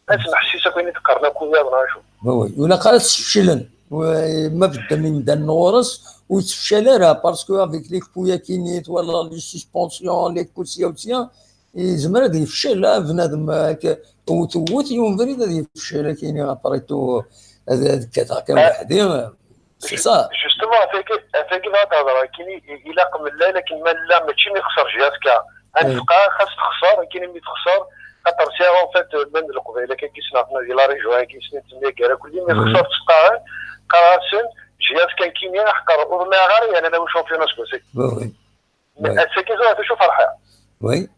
اسمح حسيسك وين تقارنا كلها بنشوف وي ولا خلاص فشلن وما بدا من دا النورس وتفشل راه باسكو افيك لي كبويا كينيت ولا لي سسبونسيون لي كوسيوتيان يزمر هذا يفشل بنادم وتوت يوم بريد هذا يفشل كاين ابريتو هذا كان وحدي سي صا جوستومون فيك هذا كاين الى قبل لا لكن لا ماشي يخسر جهازك انفقا خاص تخسر كاين اللي تخسر خاطر سي اون فيت من القبيله كاين كيسناقنا ديال لا ريجون كاين سنين تما كاع كل ما خسر تسقى قراسن جهاز كان كيمياء حقر وما غير يعني انا شامبيون سكوسي وي السكيزو تشوف فرحه وي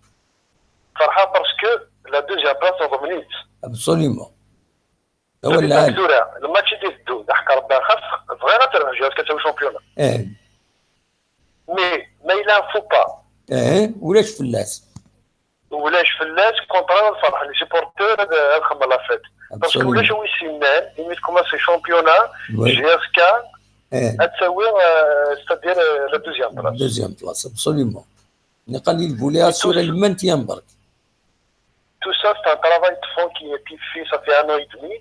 فرحه باسكو لا دوزيام بلاص دومينيت ابسوليومون ولا الماتش اللي يدو حق ربنا خاص صغيره ترجع كتساوي شامبيون مي ما إلا فو با ولاش فلاس كونترا الفرح لي سيبورتور هذا الخدمه لا فيت باسكو ولاش هو يسيمان ليميت كوماسي شامبيونا جي اس كا تساوي ستادير لا دوزيام بلاصه ابسوليومون نقال الفولي sur le maintien برك. Tout ça, c'est un travail de fond qui est fait, ça fait 1 an et demi.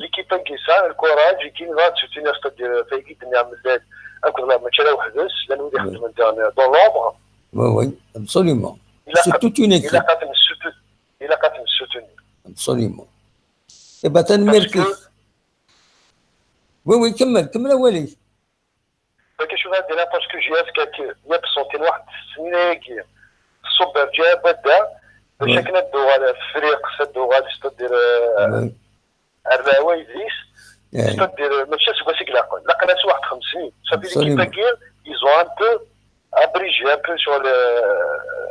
L'équipe a ça, le courage, qui va soutenir, c'est-à-dire, fait qu'il y a un coup de la match à la Ouahdous, la nouvelle dans l'ombre. Oui, absolument. C'est toute une équipe. Il a qu'à me soutenir. Absolument. Et bien, t'as une mérite. Oui, كمل أولي. فكيف شو هذا باسكو جي اس كاك يبسط واحد السنيك صبر جاب بدا باش كنا ندوغ على الفريق سدوغ على ستدير الراوي ديس ستدير ماشي سواسيك لا سو واحد 5 سنين صافي ليكيب كاكير يزو ان بو ابريجي ان بو سو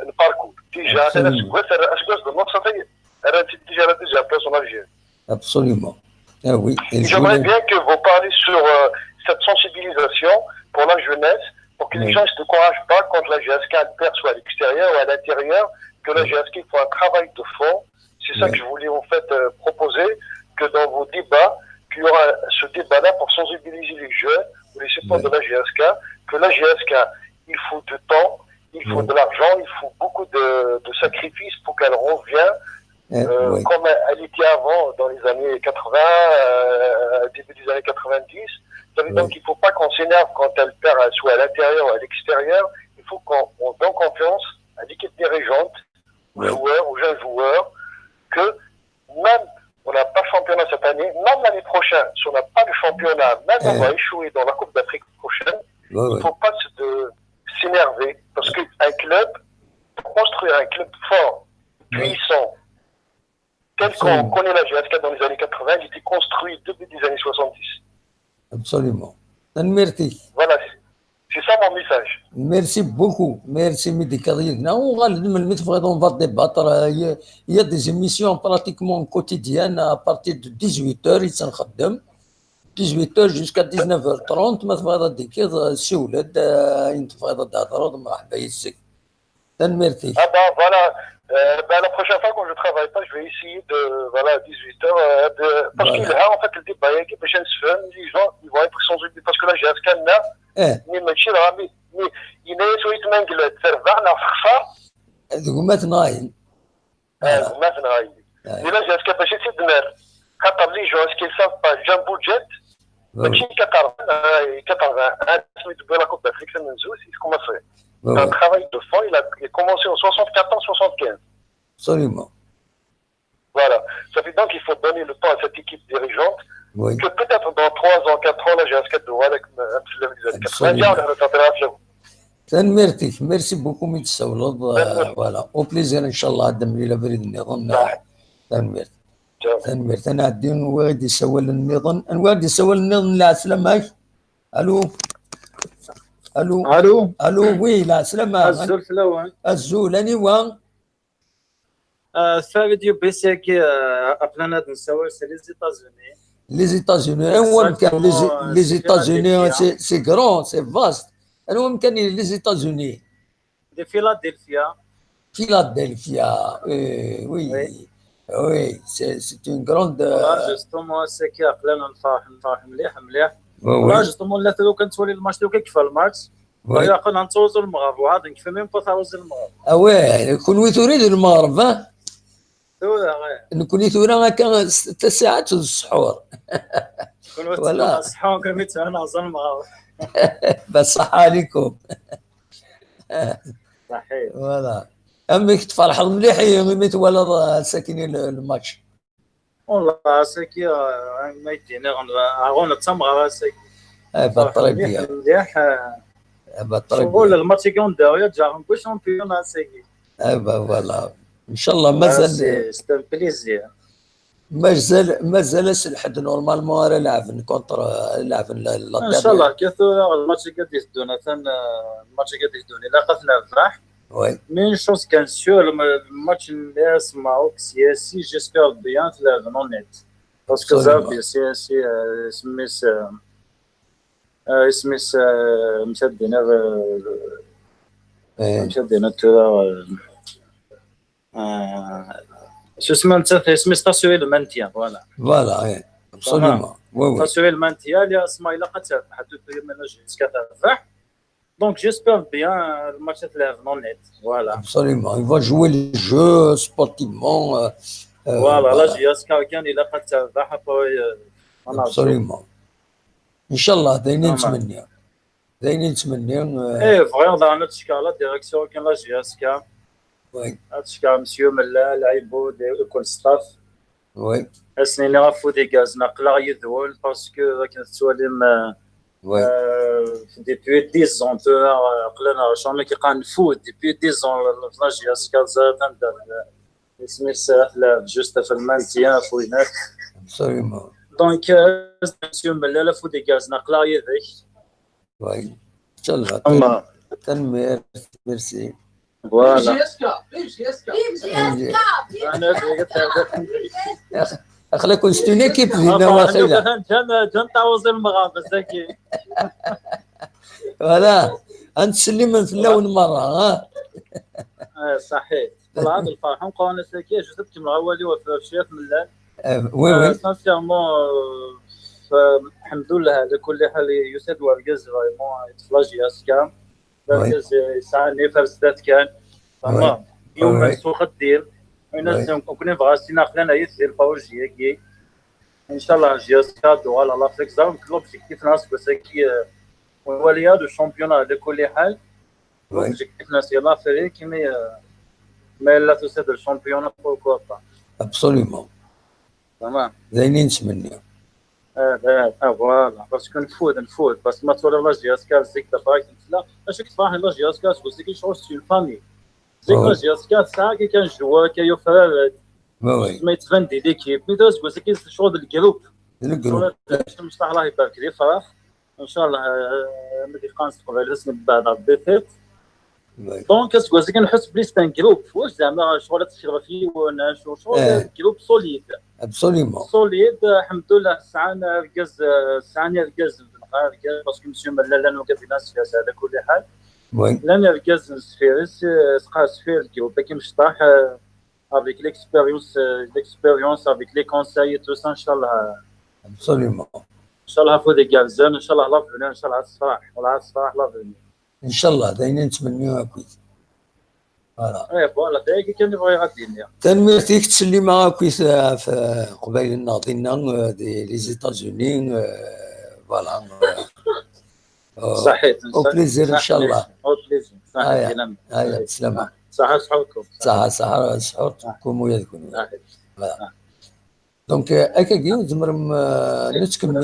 الباركور ديجا انا سكواس دو نوت صافي انا ديجا لا ديجا بلاص اون الجيري Absolument. Ah oui. J'aimerais bien que vous parlez sur cette sensibilisation pour la jeunesse, pour que les gens ne se découragent pas quand la GSK perçoit à l'extérieur ou à l'intérieur, que la GSK faut un travail de fond. C'est ça que je voulais en fait proposer, que dans vos débats, qu'il y aura ce débat-là pour sensibiliser les jeunes ou les supports de la GSK, que la GSK, il faut du temps, il faut de l'argent, il faut beaucoup de sacrifices pour qu'elle revienne comme elle était avant dans les années 80, début des années 90. Ça veut dire qu'il ne faut pas qu'on s'énerve quand elle perd soit à l'intérieur ou à l'extérieur. Il faut qu'on donne confiance à l'équipe dirigeante, aux joueurs, aux jeunes joueurs, que même on n'a pas le championnat cette année, même l'année prochaine, si on n'a pas le championnat, même on va échouer dans la Coupe d'Afrique prochaine, il ne faut pas s'énerver. Parce qu'un club, pour construire un club fort, puissant, tel qu'on connaît la GSK dans les années 80, il était construit depuis les années 70. Absolument. Merci. Voilà, c'est ça mon message. Merci beaucoup. Merci Mehdi Kadir. On va débattre. Il y a des émissions pratiquement quotidiennes à partir de 18h. Ils sont 18h jusqu'à 19h30. مثلا ديك السولد ينتفض هضروا مرحبا يسك. Merci. Ah ben voilà. La prochaine fois quand je ne travaille pas, je vais essayer de, voilà, à 18h, parce qu'il y a en fait le débat, les gens ils vont être sensibles, parce que là, j'ai un scan là, mais il est sur une mangue, le serveur, la khfa. قمات ناين. قمات ناين. Mais là, j'ai un scan, parce que c'est de mer. Quand les gens, est-ce qu'ils ne savent pas, j'ai un budget, ماشي 80, la Coupe d'Afrique, c'est Menzo, c'est ce qu'on m'a fait. C'est un travail de fond, il a commencé en 74-75. Absolument. Voilà. Ça fait donc qu'il faut donner le temps à cette équipe dirigeante, que peut-être dans 3 ans, 4 ans, là j'ai un skate de avec un petit level des années 90, on a تنمرتك ميرسي بوكو ميت سولد فوالا او بليزير ان شاء الله عدم لي بريد النظام تنمرت انا عدين وادي سوال النظام وادي سوال النظام لا سلامك الو وي لا سلامة الزول فلوان الزول اني وان فيديو بيسيكي ابلانا نسوي سي لي زيتازوني هو كان لي زيتازوني سي غران سي فاست انا ممكن لي زيتازوني دي فيلادلفيا وي سي اون غراند جوستومون سيكي ابلانا نفرح مليح لا جوستومون لا لو كانت تولي الماتش لو كيف الماتش ويا قلنا نتوزو المغرب وعاد كيف ميم با توزو المغرب كون تريد المغرب ها نكون ثورة هكا 6 ساعات السحور ولا السحور كميت انا اظن المغرب بصح عليكم صحيح فوالا امك تفرح مليح ميت ولا ساكنين الماتش والله ساكي ما يدينا غون تمغا ساكي بالطريقه مليح شغل الماتش كون داويا جا كو شامبيون ساكي فوالا ان شاء الله مازال سي بليزير مازال لحد نورمالمون راه لاعب كونتر لاعب ان شاء الله كثر الماتش قد يدونا الماتش قد يدوني لا قتنا الفرح وي مين شوز كان سور الماتش الناس معوك سياسي جيسبيغ بيان لا نونيت باسكو زافي سي سميس سميس مشدينا مشدينا ترى شو اسمه انت سميس تاسيوي المانتيان فوالا ابسوليومون وي تاسيوي المانتيان اللي اسمها الا قد حتى من جيسكا تربح دونك جيسبر بيان الماتش تلعب نون نيت فوالا ابسوليومون il va jouer le jeu sportivement فوالا لا جيسكا كان الا قد تربح ابسوليومون ان شاء الله دايرين نتمنى ايه فغير دانا تشكالا ديريكسيون كان لا جيسكا وي تشكا مسيو ملا لعيبو كل ستاف وي السنين اللي غافو دي غاز نقلا يذول باسكو كانت تواليم depuis 10 ans قلنا شامي كي قان فوت depuis 10 ans لا جيسكا زاد اسمي سهل جوست في المانتيان فوينات ابسوليومون دونك مسيو ملا لا فو دي غاز نقلا يذك وي ان شاء الله تنمير ميرسي فوالا جيسكا خليكم ستون ايكيب ديالنا واخيلا جان تعوز المغابه زكي فوالا غنتسلم في الاول مره ها صحيح طلع هذا الفرحه نبقاو انا ساكي جبت من اولي وفي من الليل وي سانسيرمون الحمد لله على كل حال يسعد ورقز فريمون يتفلاجي اسكام يسعني فرزدات كان تمام يوم سوق الدير الناس كنا فغاسينا خلينا يسير فوجي كي ان شاء الله جيسكا دو على لافريك زعما كلوب كيف ناس بسكي وليا دو شامبيون على كل حال كيف ناس يلا فريق ما لا تسد الشامبيون بوركوا با ابسوليومون تمام زينين نتمنى فوالا باسكو نفوت بس ما تولي لا جيسكا زيك دابا لا اش كتفاح لا جيسكا سكي شغل سي اون فامي زيك لا جيسكا ساعه كي كان جوا كيو فراد ما يتفندي ليكيب ميدوز سكي شغل الجروب مش الله يبارك لي فرح ان شاء الله ما ديفرانس قبل اسم بعد الديفيت دونك سكي نحس بلي ستان جروب واش زعما شغل تشرب فيه وانا شغل جروب سوليد ابسوليومون سوليد الحمد لله ساعنا ركز باسكو مسيو ملا لانه كاين ناس فيها على كل حال وي لان ركز سفيرس سقا سفير كيو كي مشطاح avec l'expérience avec les conseils et tout ça ان شاء الله ابسوليومون ان شاء الله فو دي كازان ان شاء الله لا فينا ان شاء الله الصراح ولا الصراح لا فينا ان شاء الله دايرين نتمنيوها كويس فوالا فوالا تاعي كان يبغي يغادي الدنيا تنمير فيك تسلي معاه كويس في قبيل ناضينا دي لي زيتازوني فوالا صحيح او بليزير ان شاء الله او بليزير صحيح هيا بسلامة صحة صحتكم صحة صحتكم وياكم دونك هكاكي زمر نتكمل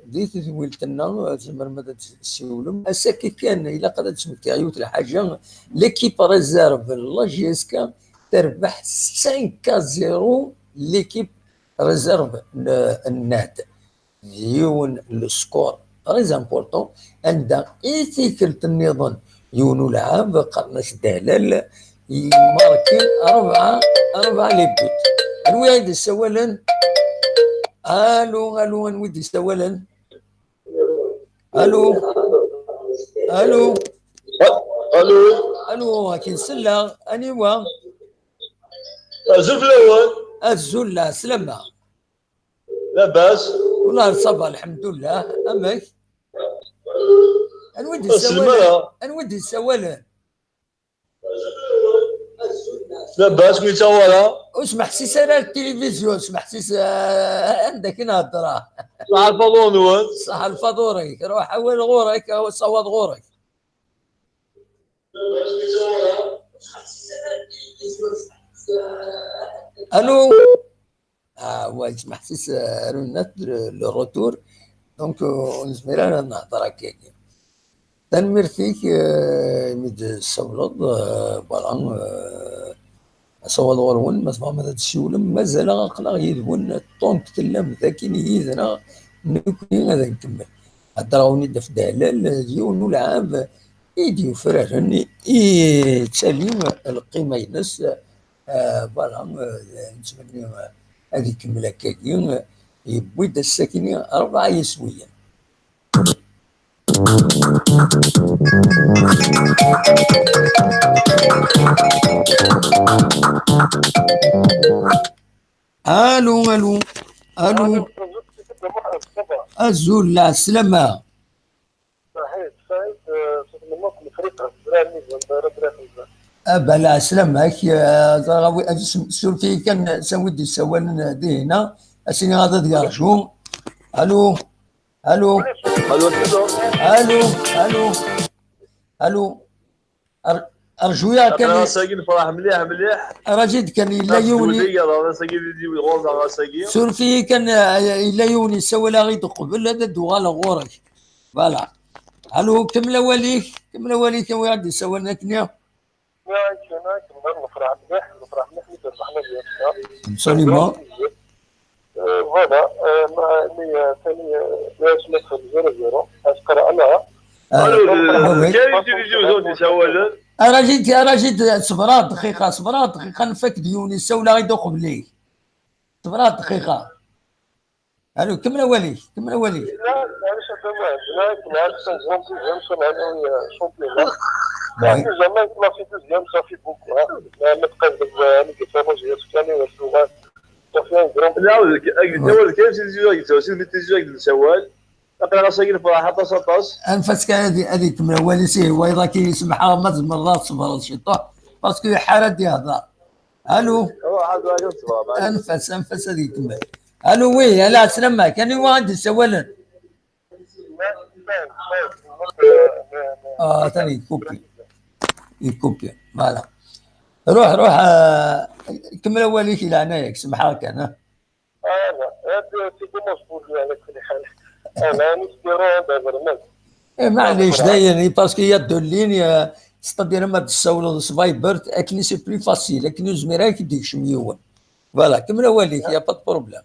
ديت ولتنا زمر ماذا تسولم اساكي كان الا قدرت تسمك عيوت الحاجه ليكيب ريزيرف لا جيسكا تربح 5-0 ليكيب ريزيرف الناد يون السكور ريز امبورطون عند ايتيكل النظام يونو لعاب قرناش دلال يماركي 4 لي بوت الوالد سوالا الو نودي سوالا الو كاين سله انيوا الزله سلامه لاباس والله صافا الحمد لله امك نودي سوالا لاباس كي تصورها اسمح سيس على التلفزيون اسمح سيس عندك نهضره صح الفضول نوان صح الفضوري روح حول غورك او صوت غورك الو واي اسمح سيس رنات لو روتور دونك نزمير نهضر هكاك تنمر فيك ميد الصولد فوالا صوت غورون ما تفهم هذا الشيء مازال غنقلا يدون طونك تلم ذاكين يدنا نكوني غادي نكمل هضراوني داف دلال ديون العام يديو فرارن يتسلم القيمه ينس فوالا نتمنى هذه كمل هكاكي يبويد الساكنين 4 يسويا. الو الو الو الزول لا السلامة. صحيح سعيد صوت منك الفريق الزراني بلا سلامك سولفي كان سودي سوال دي هنا اسيني غادا ديالشو. الو الو الو الو الو الو ارجو يا كان انا ساكن فرح مليح مليح راجل كان الا يوني انا ساكن يجي غوز انا ساكن سولفي كان الا يوني سوى لا غيد قبل هذا دوغال غورك فوالا. الو كمل وليك كمل وليك وين غادي سوى لنا كنيا نفرح مليح نفرح مليح فرحنا بها absolument. فوالا مع ثاني باش ندخل 0-0 اشكر انا كاين يجيو زوج يسولن راجل صبرات دقيقة صبرات دقيقة نفك ديوني سولا غيدوق بليك صبرات دقيقة. الو كمل وليك كمل وليك. لا معليش لا عارف نمشي مع الشامبيون يعني زمان كنا في دوزيام صافي بوكو ما تبقاش انا كيفاش جيت ثاني واللغات صافي كرون لا ولد كاين شي زوج توسيل بنت زوج السوال اقرا ساكن فرح حتى 16 انفسك هذه كمل ولي سي هو اذا كيسمحها مرات صبر شي طه باسكو حاله ديالها. الو انفس هذه كمل. الو وي لا سلامة كان واحد سوالن ثاني كوبي يكوبي فوالا. روح كمل اوليك الى عنايك سمحاك انا. هذا سيدي مصبول على كل حال انا نسبيرو هذا برنامج. معليش دايرني باسكو يدو اللين ستادير ما تسولو سفايبرت اكني سي بلي فاسيل اكني زميراك ديك شميون فوالا كمل اوليك يا با بروبليم.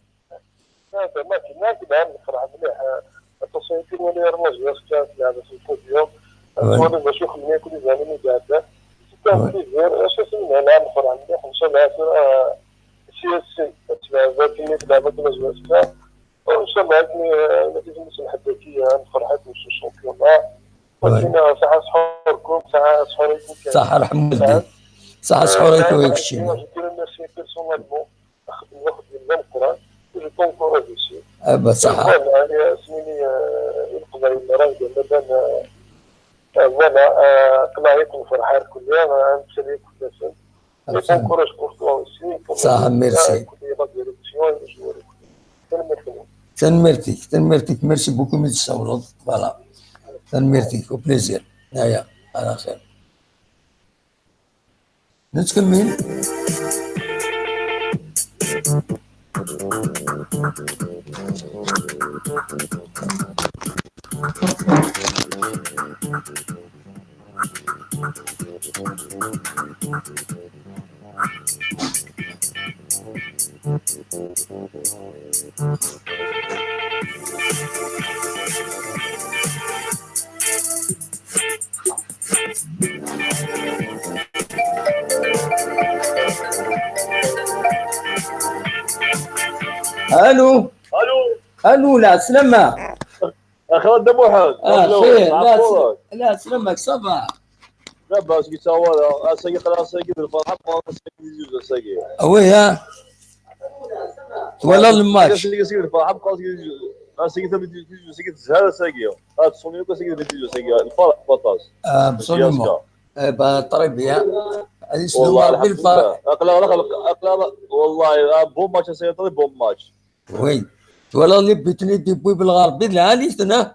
هذا ما كنا كذا نفرح مليح التصويت ولا يرمز يسكت هذا في البوديوم وانا باش يخليني كل زمان قاعده كان غير اساسا انا نفرح مليح ان شاء الله سياسي تبع ذاك اللي تبع ذاك الوزاره وان شاء الله نتيجه المحبكيه نفرحات مش الشامبيون ولكن ساعه سحوركم ساعه سحوركم صح رحم والديك صح سحوركم ويكشي كاين الناس بيرسونيلمون ناخذ من القران جو كونكور هذا صح يعني اسميني يقدر يمرن مثلا وانا قناعيكم فرحان كل يوم نمشي كل سنه كونكور كورتوا اوسي صح ميرسي تنمرتك ميرسي بوكو من الصولات فوالا تنمرتك او بليزير هيا على خير نتكمل. الو الو لا سلامة اخي ود محمد خير لا سلامك صباح لا باس كي تسوى ساقي الفرحه ساقي ساقي ويا ولا الماتش ساقي الفرحه ساقي ساقي هذا ساقي هذا تصوني ساقي ساقي الفرح بطاس بصوليمون بطريبيا والله بالفرح اقلا والله بوم ماتش سيطري بوم ماتش وي ولا اللي بيتني ديبوي بالغربي لا ليتنا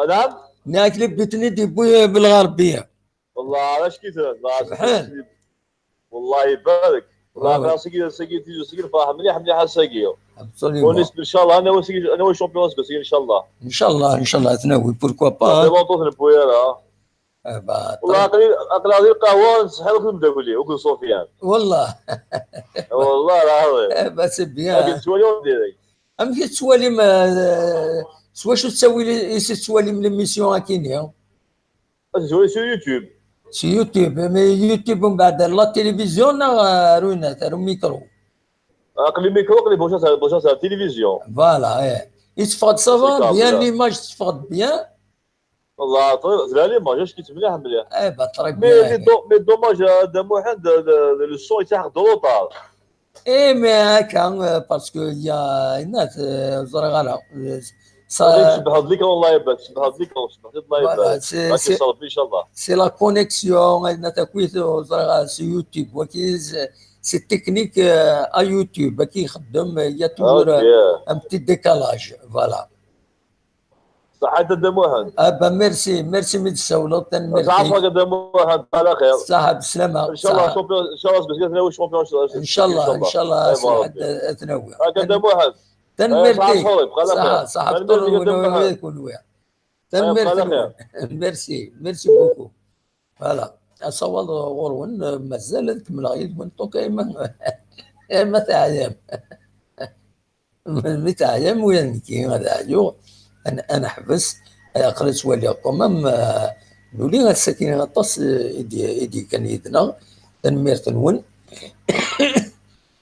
نعم ناكل بيتني ديبوي بالغربيه والله علاش كيتر والله يبارك والله ساقي فرح مليح ساقي ونسبة ان شاء الله انا والشامبيون ساقي ان شاء الله ان شاء الله تناوي بوركوا با لونطوس البويره والله اقل هذه القهوه نصحى لكم داكولي وكل سفيان والله والله العظيم بس بيان تسوالي وديري امشي تسوالي ما سوا شو تسوي لي تسوالي من ليميسيون كاينين تسوالي سو يوتيوب مي يوتيوب من بعد لا تلفزيون روينات رو ميكرو قلب ميكرو قلب بوجه على التلفزيون. فوالا يتفقد صافا بيان ليماج تتفقد بيان. والله طيب لا ليماج كيت مليح مليح. طريق بيان. مي دوماج هذا محمد لو سون يتاخذ روطار. مي هكا باسكو يا ناس زرغاله. شبه هاد ليك والله يبارك شبه هاد ليك الله يبارك. راكي صلب ان شاء الله. سي لا كونيكسيون عندنا تكويت زرغاله سي يوتيوب وكيز. سي تكنيك ا يوتيوب كي يخدم يا تور ان بتي ديكالاج فوالا. صحة دموهن. ميرسي من السولو تنمرتي. صحة دموهن على خير. صحة بسلامة. ان شاء الله شامبيون ان شاء الله بس تناوي شامبيون ان شاء الله تناوي. هكا دموهن. تنمرتي. صحة فطور ونويا. تنمرتي. ميرسي بوكو. فوالا. أصوات غرون مازال تكمل غير وانتو كايما متى عيام متى عيام وين كي هذا عيو أنا حبس قريت وليكم نولي السكينة غطاس إيدي كان يدنا تنمير تنون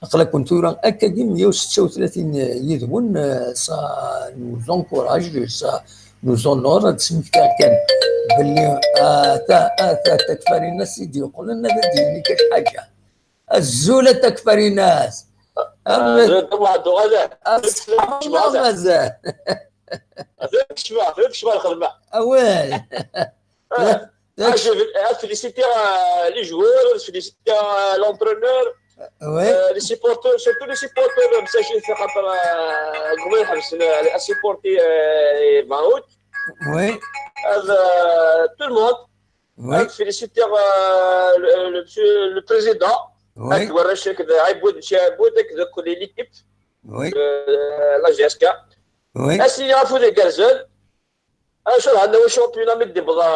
أقلا كنت راه أكادي 136 يدون سا نوزونكوراج سا نوزونور تسميك كان باللي تكفري الناس يدي يقول لنا بدي كاش حاجه الزوله تكفري الناس واحد هذا مازال شباب الخدمه وين فيليسيتي لي جوور فيليسيتي لونترونور لي سيبورتور سورتو لي سيبورتور مساجين في خاطر قبل الحبس السيبورتي معود وي هذا تو الموند فيليسيتي لو بريزيدون هاك ورش كذا عيبود شابود كذا كل ليكيب وي لا جي اس كا وي اسي يعرفوا لي كارزل شو عندنا شامبيونا مدي بضا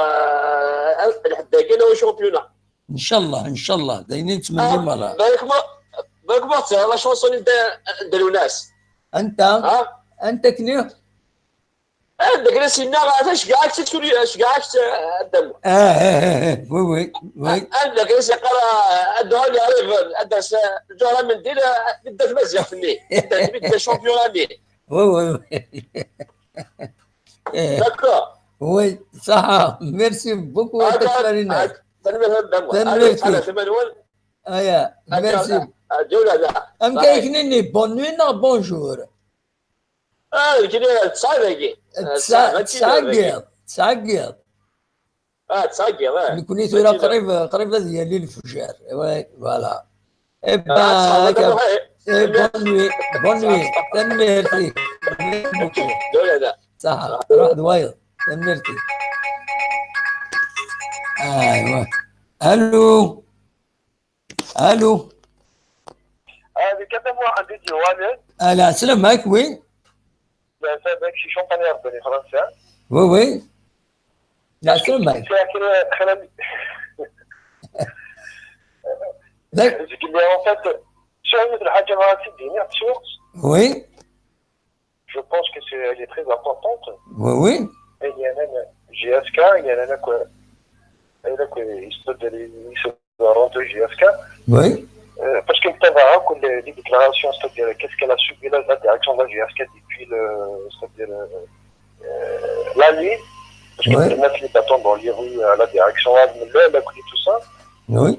لحد كاين شامبيونا ان شاء الله دايرين 80 مره بالك ما لا شونسون نديرو ناس انت كني عندك ناس هنا شكاعك تكون شكاعك الدم وي عندك ناس يقرا الدهون يعرف عندها جوهره من دير بدات مزيان فني بدا شامبيون لي وي داكور وي صح ميرسي بوكو تكفرينا انا ثمانون ميرسي الجوله لا ام كايكنيني بون نوي نا بونجور كده تصاير تساقط تساقط نكوني ثورة قريب هذه اللي الفجار فوالا بون نوي تنميرتي صح روح دوايض تنميرتي ايوا الو هذه كتب واحد يجي والد لا سلام معك وين؟ سابق شي شامبيونير بني فرنسا وي لا سلام معك قال لي en fait شو الحاجه ما تديني عرفت وي je pense que elle est très importante oui il y a même GSK il y a là quoi il se rentre GSK oui parce que tu as que les déclarations c'est-à-dire qu'est-ce qu'elle a subi la direction de la GSK depuis c'est-à-dire la nuit parce que les mecs les attendent dans les rues à la direction elle a connu tout ça oui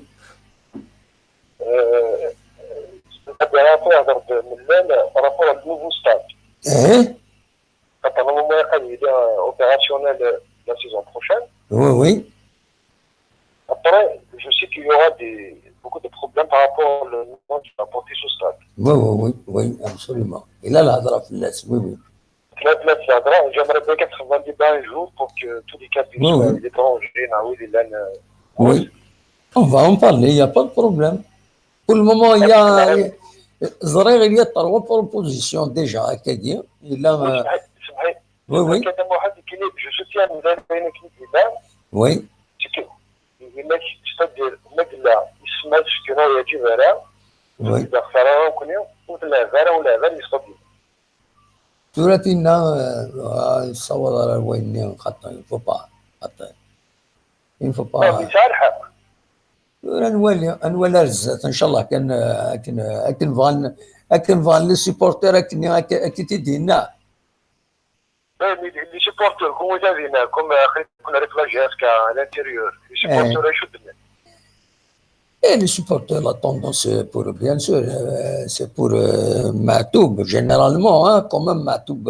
par rapport au nouveau stade quand à un moment il est opérationnel la saison prochaine oui après je sais qu'il y aura beaucoup de problèmes par rapport au nom qui va porter ce stade oui absolument il a l'adresse في الناس oui j'aimerais bien qu'elle se débat un jour pour que tous les cas puissent l'étranger oui on va en parler il n'y a pas de problème pour le moment il y a زريغ il y a 3 propositions déjà هكايا الا oui كتب واحد الكليب جو سوتيان بين كليب oui هناك تستدير مقلة اسمها شكرا يجي فارا إذا خسرها كنيو ولا فارا ولا فارا يستدير ثلاثينا الصور على وين خطا يفوبا خطا يفوبا صالحة نولي رزات ان شاء الله كان فان أكن فان لي سيبورتير أكن تدينا. لي سيبورتير كوم دابينا كوم كنا في لاجيسكا à l'intérieur. لي سيبورتير شو دنا؟ Et les supporters, la tendance, pour, bien sûr, c'est pour Matoub, généralement, hein, quand même, Matoub,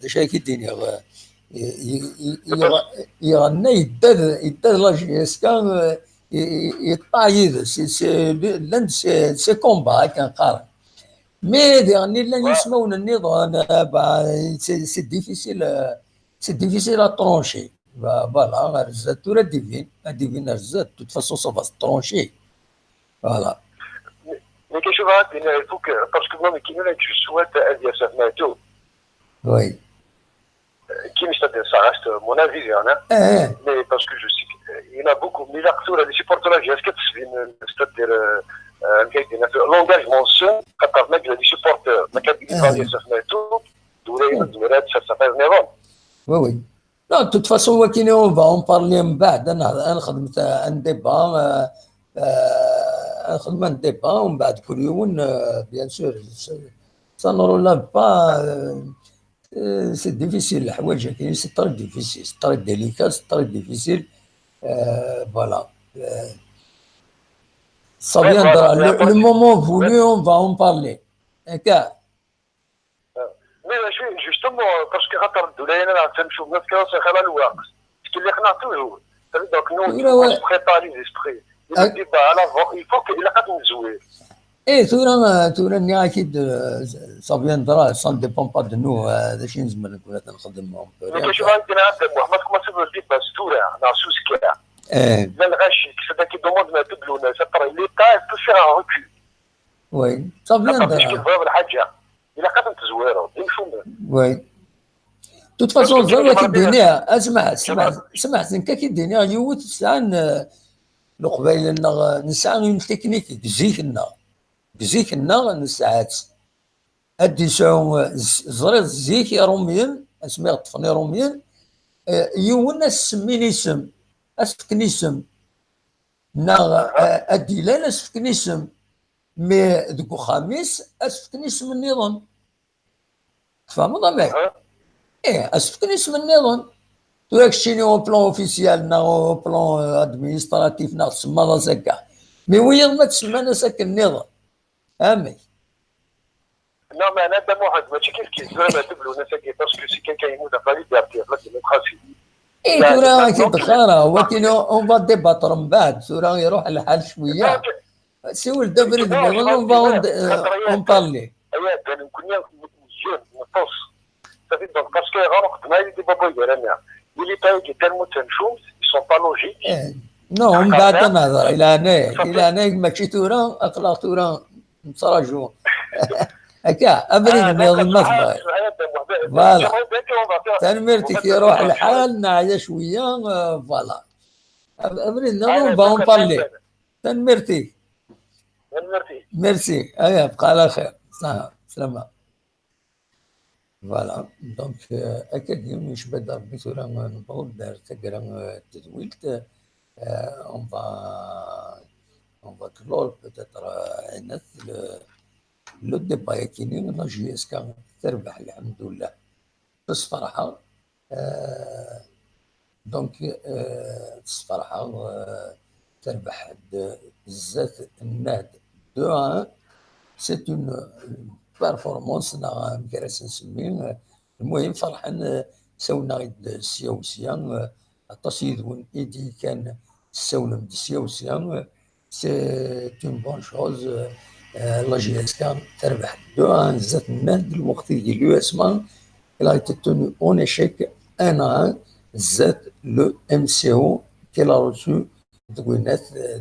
déjà qui dit, il غنى يدار لا جيسكا يطايد سي كومبا كنقارن مي يعني لا يسمعون النظام سي ديفيسيل ا ترونشي فوالا رزات ولا ديفين رزات de toute façon ça va se trancher voilà. Mais qu'est-ce que tu il faut que parce que moi qui je souhaite à dire ça Matoub. Oui. Qui ça reste mon avis, hein, mais parce que je sais qu'il y en a beaucoup, mais les supporters là, est-ce que c'est-à-dire l'engagement seul, quand on a des supporters, mais quand ils parlent de ça, ça fait un erreur. Oui, oui. Non, de toute façon, on va en parler un بعد أنا خدمت un débat خدمت un débat ومن بعد كل يوم bien sûr ça ne relève pas. C'est difficile, c'est très difficile, c'est très délicat, c'est très difficile. Voilà. Ça viendra. Le moment voulu, on va en parler. D'accord. Mais justement, parce que quand on a toujours. Donc nous, on se prépare les esprits. Le débat à l'avant, il faut qu'il ait nous jouer. ايه ثورة اكيد ça viendra, ça ne dépend pas de nous هذا شي نزمر نكون نخدمهم. شوف عندنا محمد كما سبب الديبا ستورة نعسوس كاع. لا الغش كيف كي دوموند ما تبلونا سطر ليتا تو فيغ ان ريكول. وي ça viendra. مش كيف الحاجة إلا قدم تزويرو يمشون. وي. de toute façon زعما كي الدنيا اسمع كي الدنيا يوت ساعة القبيل نسعى تكنيك بزيكنا نساعات ادي ساعه زريط زيك روميين اسمي طفني روميين يونا سميني اسم اسفكني اسم نا ادي لا اسفكني اسم مي ذوك خميس اسفكني اسم النظام تفهموا ضمك ايه اسفكني اسم النظام داك الشيء اون بلان اوفيسيال نا اون بلان ادمينستراتيف نا تسمى راسك مي ويا ما تسمى ناسك النظام امي Non, mais un Adam Mohamed, mais c'est qui se veut double ou ne sait pas parce que c'est quelqu'un qui nous a fallu d'appeler la démocratie. ايه ترى كيتخارى ولكن اون فا ديباتر من بعد ترى يروح الحال شويه سوي الدبر اون فا اون بارلي ايوا كان نكون جون نقص صافي دونك باسكو غنوقت ما يدي بابا يرانا اللي تاي كان تنشوم سون با لوجيك نو من بعد نهضر الى هنا ماشي تورا اخلاق تورا نتراجعوا هكا ابريد نظام المطبخ فوالا تنمرتي كيروح الحال نعيا شويه فوالا ابريد نظام بون بارلي تنمرتي ميرسي ايا بقى على خير سلامة فوالا دونك اكيد مش بدأ بثورة نقول دار تقرا تدويلت on va clore peut-être le débat يكيني لا جي اس كا تربح الحمد لله بس فرحة دونك فرحة تربح بزاف الناد 2-1 سي اون بيرفورمانس مكراس نسميه المهم فرحان ساونا غيد السياوسيان التصيد ايدي كان ساونا د السياوسيان سي اون بون شوز لا جي اس كا تربح 2-1 زات الناد الوقت ديال اليو اس مان il a été tenu en échec 1-1 زات لو ام سي او qu'il a reçu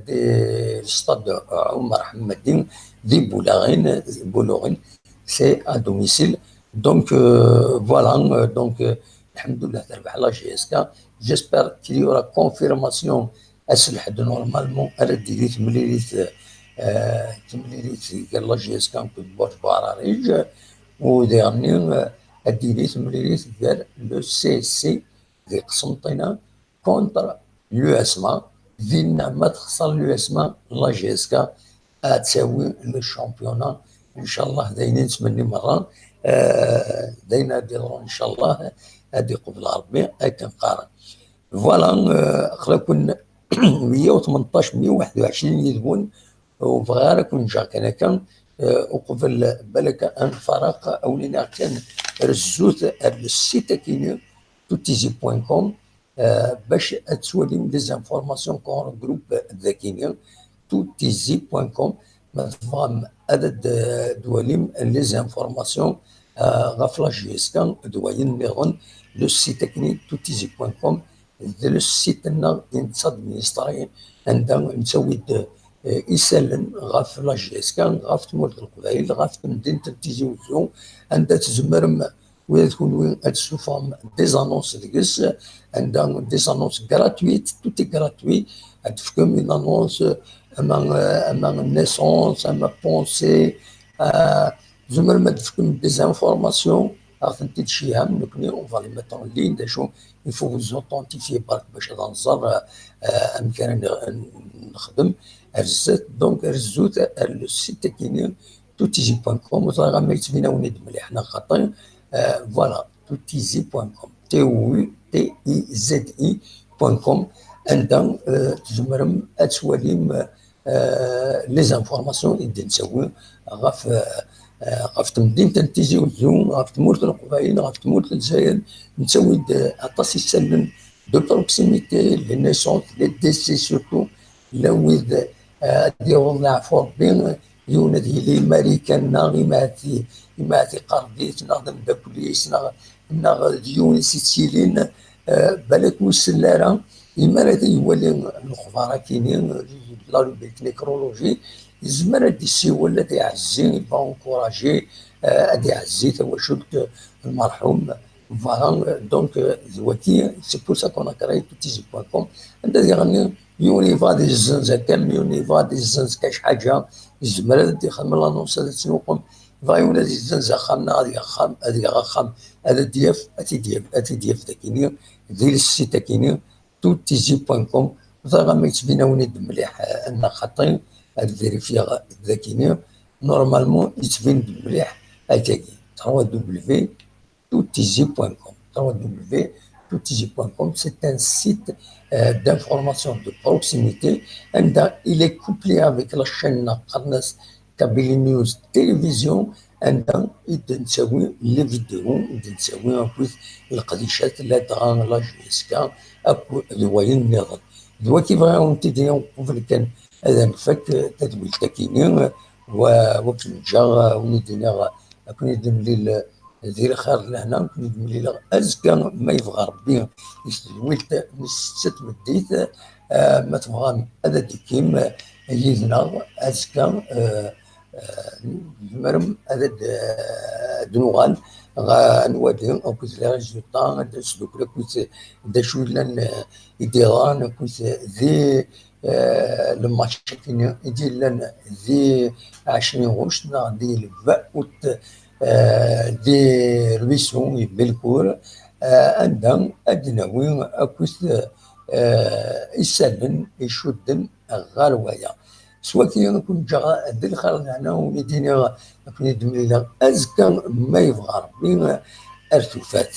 دي stade عمر حمدين دي بولوغين سي ا دوميسيل دونك فوالا دونك الحمد لله تربح لا جي اس كا جيسبر كي يورا كونفيرماسيون اسلح دو نورمالمون انا ديريت مليليت قال لا جي اس كا كنت بوش باراريج وديرني ديريت مليليت قال لو سي سي دي قسنطينه كونتر اليو اس ما دينا ما تخسر اليو اس ما لا جي اس كا تساوي الشامبيونا ان شاء الله. داينين 8 مرات داينا ديرو ان شاء الله هذه قبل ربي كنقارن. فوالا خلا كون 118 121 يذبون وبغا كون جا كان وقبل بالك ان فرق اولينا كان رزوت السيت كاين toutizi.com باش توليو لي زانفورماسيون كون جروب ذاكيين toutizi.com ما تفهم عدد دواليم لي زانفورماسيون غافلا جيسكان دوالين نيغون لو سيت تكنيك toutizi.com لو سيت نا انتادمينستري عندنا نسوي يسالن غاف لا جيسكان غاف تمولد القبائل غاف مدينة تيزي وزيون عندها تزمرم وين تكون وين سو فورم دي زانونس ديكس عندها دي زانونس غراتويت توتي غراتوي تفكم اون انونس اما نيسونس اما بونسي زمرم تفكم دي زانفورماسيون عرفتي تشيها نكني اون فالي ميتر اون لين داشو يفو فوز اوثنتيفي برك باش هذا نزر امكان نخدم رزت دونك رزوت السيت كاين toutizi.com وصراحه ما يتبيناوني مليح حنا خاطين فوالا toutizi.com toutizi.com عندنا تزمرم اتواليم لي زانفورماسيون اللي نسوي غاف تمدينة تيزي وزون غاف تمورت القبائل غاف تمورت الجزائر نسوي عطاس يسلم دو بروكسيميتي لي نيسونس لي ديسي سورتو لويد ديرو نعرفو ربي يوند هيلي ماريكان ناغي ماتي قرديت ناغدم داكوليس ناغ ديون سيتيلين بالك وسلارة إما راه يولي الأخبار كاينين لا روبريك نيكرولوجي يزمر هادي السيول اللي يعزي بانكوراجي هادي يعزي تواشلت المرحوم فوالا دونك زواتي سي بور سا كون كراي toutizi.com عندها يغني يونيفا دي الزنزة كام يونيفا دي الزنز كاش حاجة يزمر هادي خدم لانونس هذا تسوقهم فايونا دي الزنزة خامنا هادي خام هادي خام هذا دياف اتي دياف داكيني ديال السيت كاينين toutizi.com وصراحة ما يتبيناوني مليح أنا خاطين هاد فيريفيا ذاكيني نورمالمون يتبين مليح هكاكي www.toutizi.com www.toutizi.com c'est un site d'information de proximité and il est couplé avec la chaîne Qarnas Kabylie News Télévision and نسوي لي فيديو نسوي أكو القديشات لا تغان لا جيسكا أكو دواين نظر دوا كيف غاون تيديون قبل كان هذا نفك تدويل تاكيني وبنجا وندينا كون يدم لي دير خير لهنا كون يدم لي ازكى ما يبغى ربي يستويلت ست مديت ما تبغى هذا كيم يدنا ازكى مرم هذا دنوغان غنوادي او كنت لا جوطان دسلوك لا كنت داشو لان يديران كنت ذي الماتش كاين يدير لنا ذي 20 غشت دي الفاوت دي رويسون بالكور عندهم ادناوي اكوس يسلن يشدن غالوايا سواء كي نكون جا دير خير هنا وليدينا كون يدم لنا ازكى ما يبغى ربي ارتفات